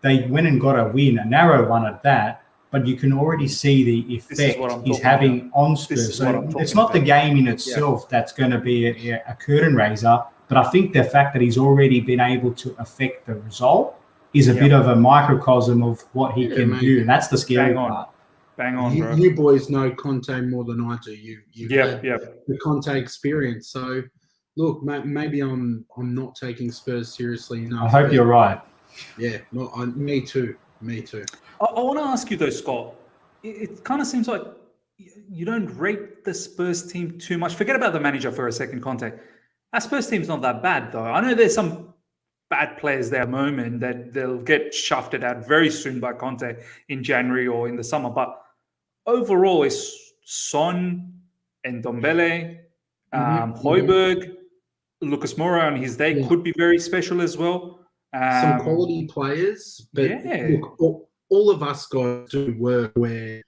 they went and got a win, a narrow one at that, but you can already see the effect he's having on Spurs. So it's not the game in itself that's going to be a curtain raiser, but I think the fact that he's already been able to affect the result is a bit of a microcosm of what he can do, and that's the scary part. Bang on, bro. You boys know Conte more than I do. You've had the Conte experience. So, look, maybe I'm not taking Spurs seriously enough. I hope you're right. Yeah, me too. I want to ask you though, Scott. It kind of seems like you don't rate the Spurs team too much. Forget about the manager for a second, Conte. That Spurs team's not that bad though. I know there's some bad players there at the moment that they'll get shafted out very soon by Conte in January or in the summer. But overall, it's Son and Ndombele, Højbjerg, Lucas Moura on his day could be very special as well. Some quality players, but look, all of us guys do work where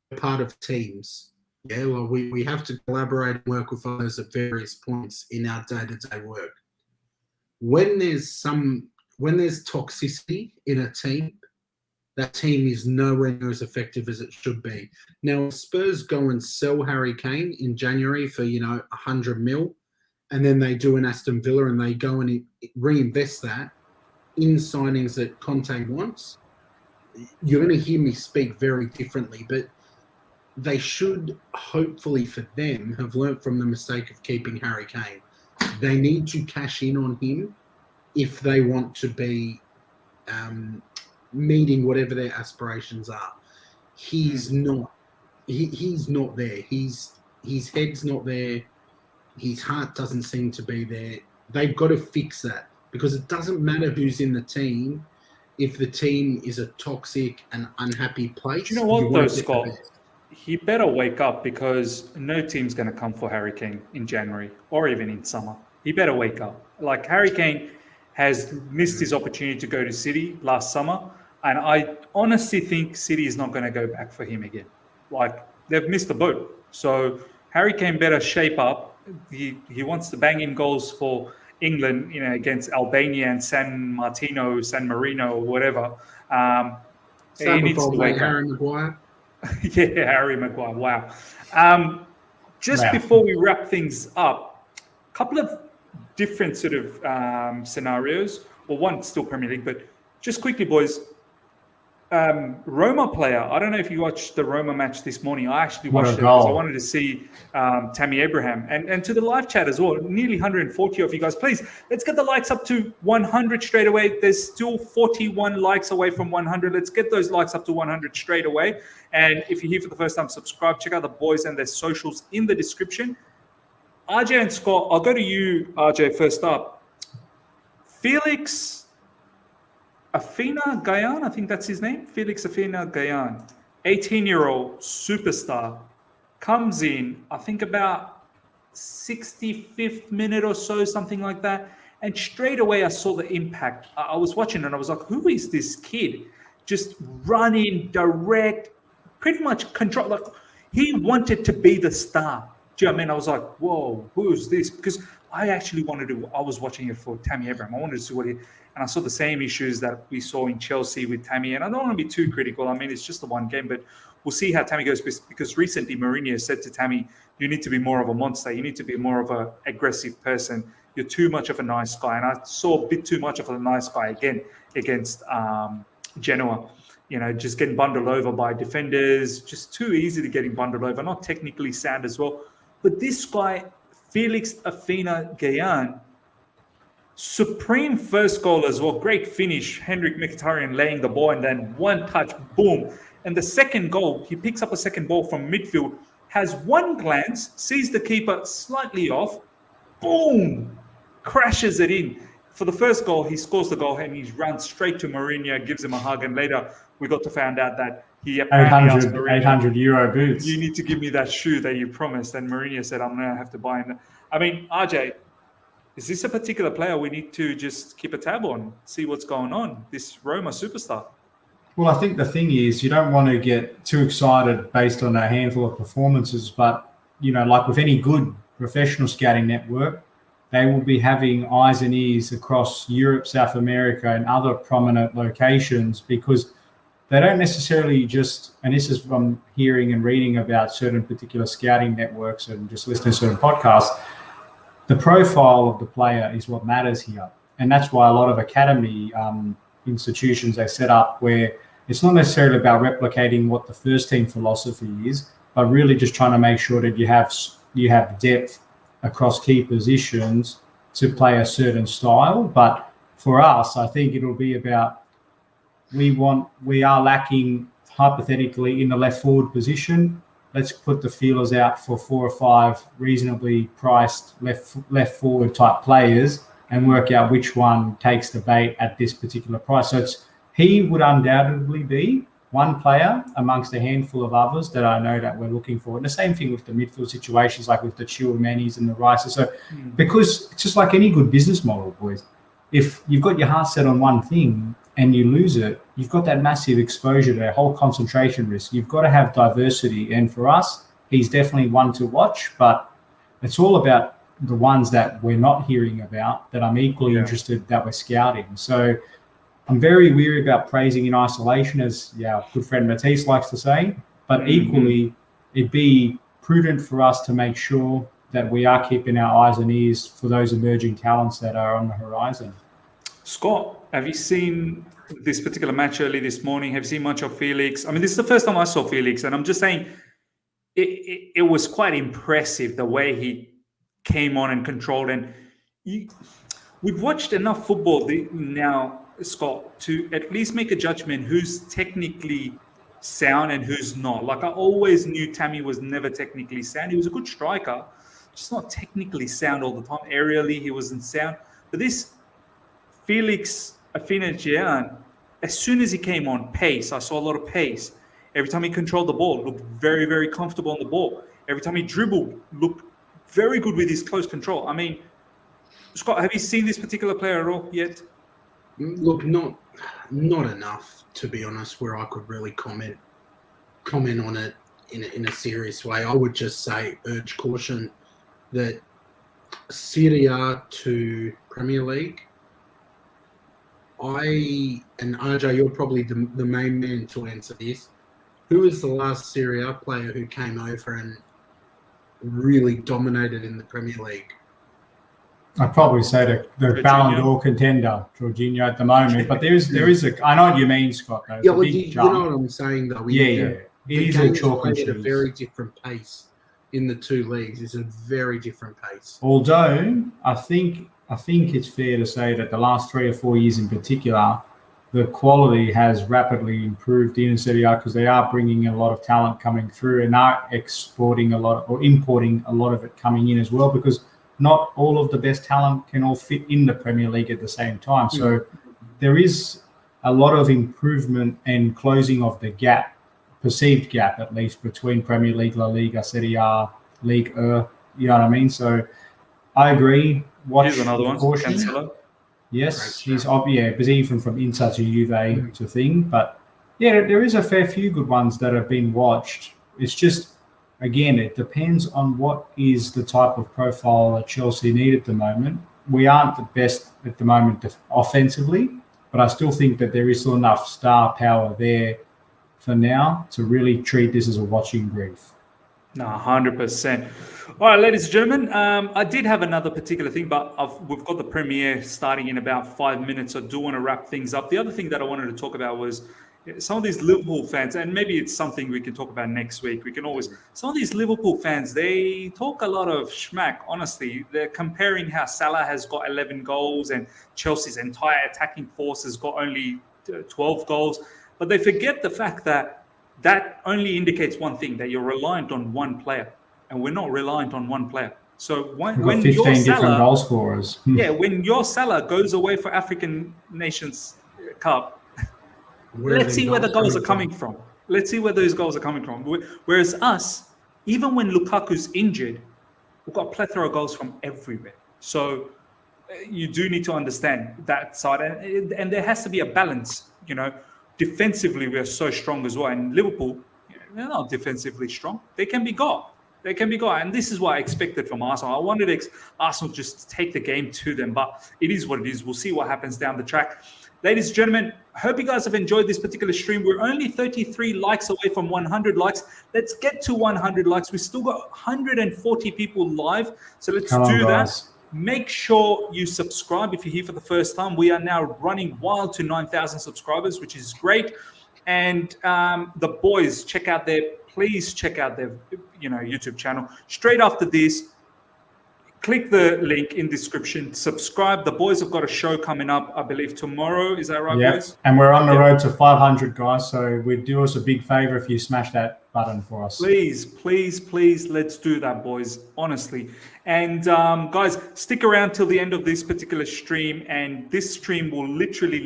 we're part of teams. Yeah, we have to collaborate and work with others at various points in our day-to-day work. When there's toxicity in a team, that team is nowhere near as effective as it should be. Now, Spurs go and sell Harry Kane in January for 100 mil, and then they do an Aston Villa and they go and reinvest that in signings that Conte wants, you're going to hear me speak very differently, but they should, hopefully for them, have learnt from the mistake of keeping Harry Kane. They need to cash in on him if they want to be meeting whatever their aspirations are. He's not there. His head's not there. His heart doesn't seem to be there. They've got to fix that. Because it doesn't matter who's in the team if the team is a toxic and unhappy place. Do you know what, though, Scott? He better wake up because no team's going to come for Harry Kane in January or even in summer. He better wake up. Harry Kane has missed his opportunity to go to City last summer, and I honestly think City is not going to go back for him again. They've missed the boat. So Harry Kane better shape up. He wants to bang in goals for England, against Albania and San Marino, or whatever. He needs to wake up. Harry Maguire. Harry Maguire. Wow. Before we wrap things up, a couple of different sort of scenarios. Well, one still Premier League, but just quickly, boys. Roma player. I don't know if you watched the Roma match this morning. I actually What a watched it because I goal. wanted to see Tammy Abraham. And to the live chat as well, nearly 140 of you guys. Please, let's get the likes up to 100 straight away. There's still 41 likes away from 100. Let's get those likes up to 100 straight away. And if you're here for the first time, subscribe. Check out the boys and their socials in the description. RJ and Scott, I'll go to you, RJ, first up. Felix Afena-Gyan, I think that's his name. Felix Afena-Gyan, 18-year-old superstar, comes in, I think about 65th minute or so, something like that. And straight away I saw the impact. I was watching and I was like, who is this kid? Just running, direct, pretty much control. Like, he wanted to be the star. Do you know what I mean? I was like, whoa, who is this? Because I actually I was watching it for Tammy Abraham. I wanted to see and I saw the same issues that we saw in Chelsea with Tammy. And I don't want to be too critical. I mean, it's just the one game, but we'll see how Tammy goes, because recently Mourinho said to Tammy, you need to be more of a monster. You need to be more of an aggressive person. You're too much of a nice guy. And I saw a bit too much of a nice guy again against Genoa. You know, just getting bundled over by defenders, just too easy to getting bundled over, not technically sound as well. But this guy, Felix Afena-Gyan, supreme first goal as well. Great finish. Henrik Mkhitaryan laying the ball and then one touch, boom. And the second goal, he picks up a second ball from midfield, has one glance, sees the keeper slightly off, boom, crashes it in. For the first goal, he scores the goal and he runs straight to Mourinho, gives him a hug. And later we got to find out that he apparently asked Mourinho, 800 euro boots. You need to give me that shoe that you promised. And Mourinho said, I'm going to have to buy him. I mean, RJ, is this a particular player we need to just keep a tab on, see what's going on, this Roma superstar? Well, I think the thing is, you don't want to get too excited based on a handful of performances, but, you know, like with any good professional scouting network, they will be having eyes and ears across Europe, South America, and other prominent locations, because they don't necessarily just, and this is from hearing and reading about certain particular scouting networks and just listening to certain podcasts, the profile of the player is what matters here. And that's why a lot of academy institutions they set up, where it's not necessarily about replicating what the first team philosophy is, but really just trying to make sure that you have depth across key positions to play a certain style. But for us, I think it'll be about we are lacking hypothetically in the left forward position. Let's put the feelers out for 4 or 5 reasonably priced left forward type players and work out which one takes the bait at this particular price. So he would undoubtedly be one player amongst a handful of others that I know that we're looking for. And the same thing with the midfield situations, like with the Chilwells and the Rices. So because it's just like any good business model, boys. If you've got your heart set on one thing and you lose it, you've got that massive exposure to a whole concentration risk. You've got to have diversity. And for us, he's definitely one to watch, but it's all about the ones that we're not hearing about that I'm equally interested that we're scouting. So I'm very weary about praising in isolation, as our good friend Matisse likes to say, but equally it'd be prudent for us to make sure that we are keeping our eyes and ears for those emerging talents that are on the horizon. Scott, have you seen this particular match early this morning? Have you seen much of Felix? I mean, this is the first time I saw Felix, and I'm just saying it was quite impressive the way he came on and controlled. And we've watched enough football now, Scott, to at least make a judgment who's technically sound and who's not. Like, I always knew Tammy was never technically sound. He was a good striker, just not technically sound all the time. Aerially, he wasn't sound. But this Felix Afena-Gyan, as soon as he came on, pace. I saw a lot of pace. Every time he controlled the ball, looked very, very comfortable on the ball. Every time he dribbled, looked very good with his close control. I mean, Scott, have you seen this particular player at all yet? Look, not enough, to be honest, where I could really comment on it in a serious way. I would just say, urge caution that Serie A to Premier League, and RJ, you're probably the main man to answer this. Who is the last Serie A player who came over and really dominated in the Premier League? I'd probably say the Ballon d'Or contender, Jorginho, at the moment. But there is a. I know what you mean, Scott. Though. Yeah, well, you know what I'm saying, though. It is a chalk and cheese. At a very different pace in the two leagues. It's a very different pace. Although I think it's fair to say that the last 3 or 4 years in particular, the quality has rapidly improved in Serie A because they are bringing a lot of talent coming through and are exporting a lot or importing a lot of it coming in as well, because not all of the best talent can all fit in the Premier League at the same time. So there is a lot of improvement and closing of the gap, perceived gap at least, between Premier League, La Liga, Serie A, League you know what I mean? So I agree. Here's another one. Cancelo. Yes, he's but even from Inter to Juve to thing. But yeah, there is a fair few good ones that have been watched. It's just, again, it depends on what is the type of profile that Chelsea need at the moment. We aren't the best at the moment offensively, but I still think that there is still enough star power there for now to really treat this as a watching brief. No, 100%. All right, ladies and gentlemen, I did have another particular thing, but we've got the premiere starting in about 5 minutes. I do want to wrap things up. The other thing that I wanted to talk about was some of these Liverpool fans, and maybe it's something we can talk about next week. Some of these Liverpool fans, they talk a lot of schmack, honestly. They're comparing how Salah has got 11 goals and Chelsea's entire attacking force has got only 12 goals. But they forget the fact that only indicates one thing, that you're reliant on one player. And we're not reliant on one player. So when 15 your different Salah, goal scorers. when your Salah goes away for African Nations Cup, let's see where the goals are coming from. Let's see where those goals are coming from. Whereas us, even when Lukaku's injured, we've got a plethora of goals from everywhere. So you do need to understand that side. And there has to be a balance, you know. Defensively, we are so strong as well. And Liverpool, they're not defensively strong. They can be got. And this is what I expected from Arsenal. I wanted Arsenal just to take the game to them, but it is what it is. We'll see what happens down the track. Ladies and gentlemen, hope you guys have enjoyed this particular stream. We're only 33 likes away from 100 likes. Let's get to 100 likes. We still got 140 people live. So let's do that. Make sure you subscribe if you're here for the first time. We are now running wild to 9,000 subscribers, which is great. And the boys, please check out their YouTube channel. Straight after this, click the link in description, subscribe. The boys have got a show coming up, I believe, tomorrow. Is that right, boys? And we're on the road to 500, guys. So we'd do us a big favor if you smash that button for us. Please, let's do that, boys, honestly. And guys, stick around till the end of this particular stream, and this stream will literally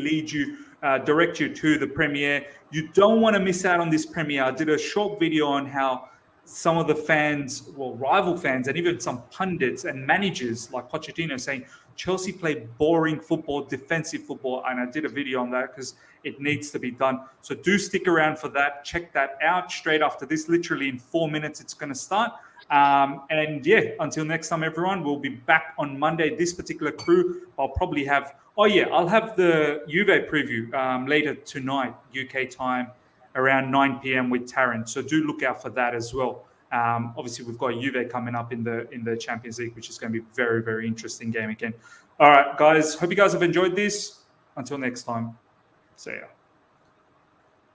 direct you to the premiere. You don't want to miss out on this premiere. I did a short video on how some of the fans, rival fans, and even some pundits and managers like Pochettino saying Chelsea play boring football, defensive football. And I did a video on that because it needs to be done. So do stick around for that. Check that out straight after this. Literally in 4 minutes, it's going to start. Until next time, everyone, we'll be back on Monday. This particular crew, I'll probably have, I'll have the Juve preview later tonight, UK time, around 9 p.m. with Taryn. So do look out for that as well. Obviously, we've got Juve coming up in the Champions League, which is going to be a very, very interesting game again. All right, guys. Hope you guys have enjoyed this. Until next time, see ya.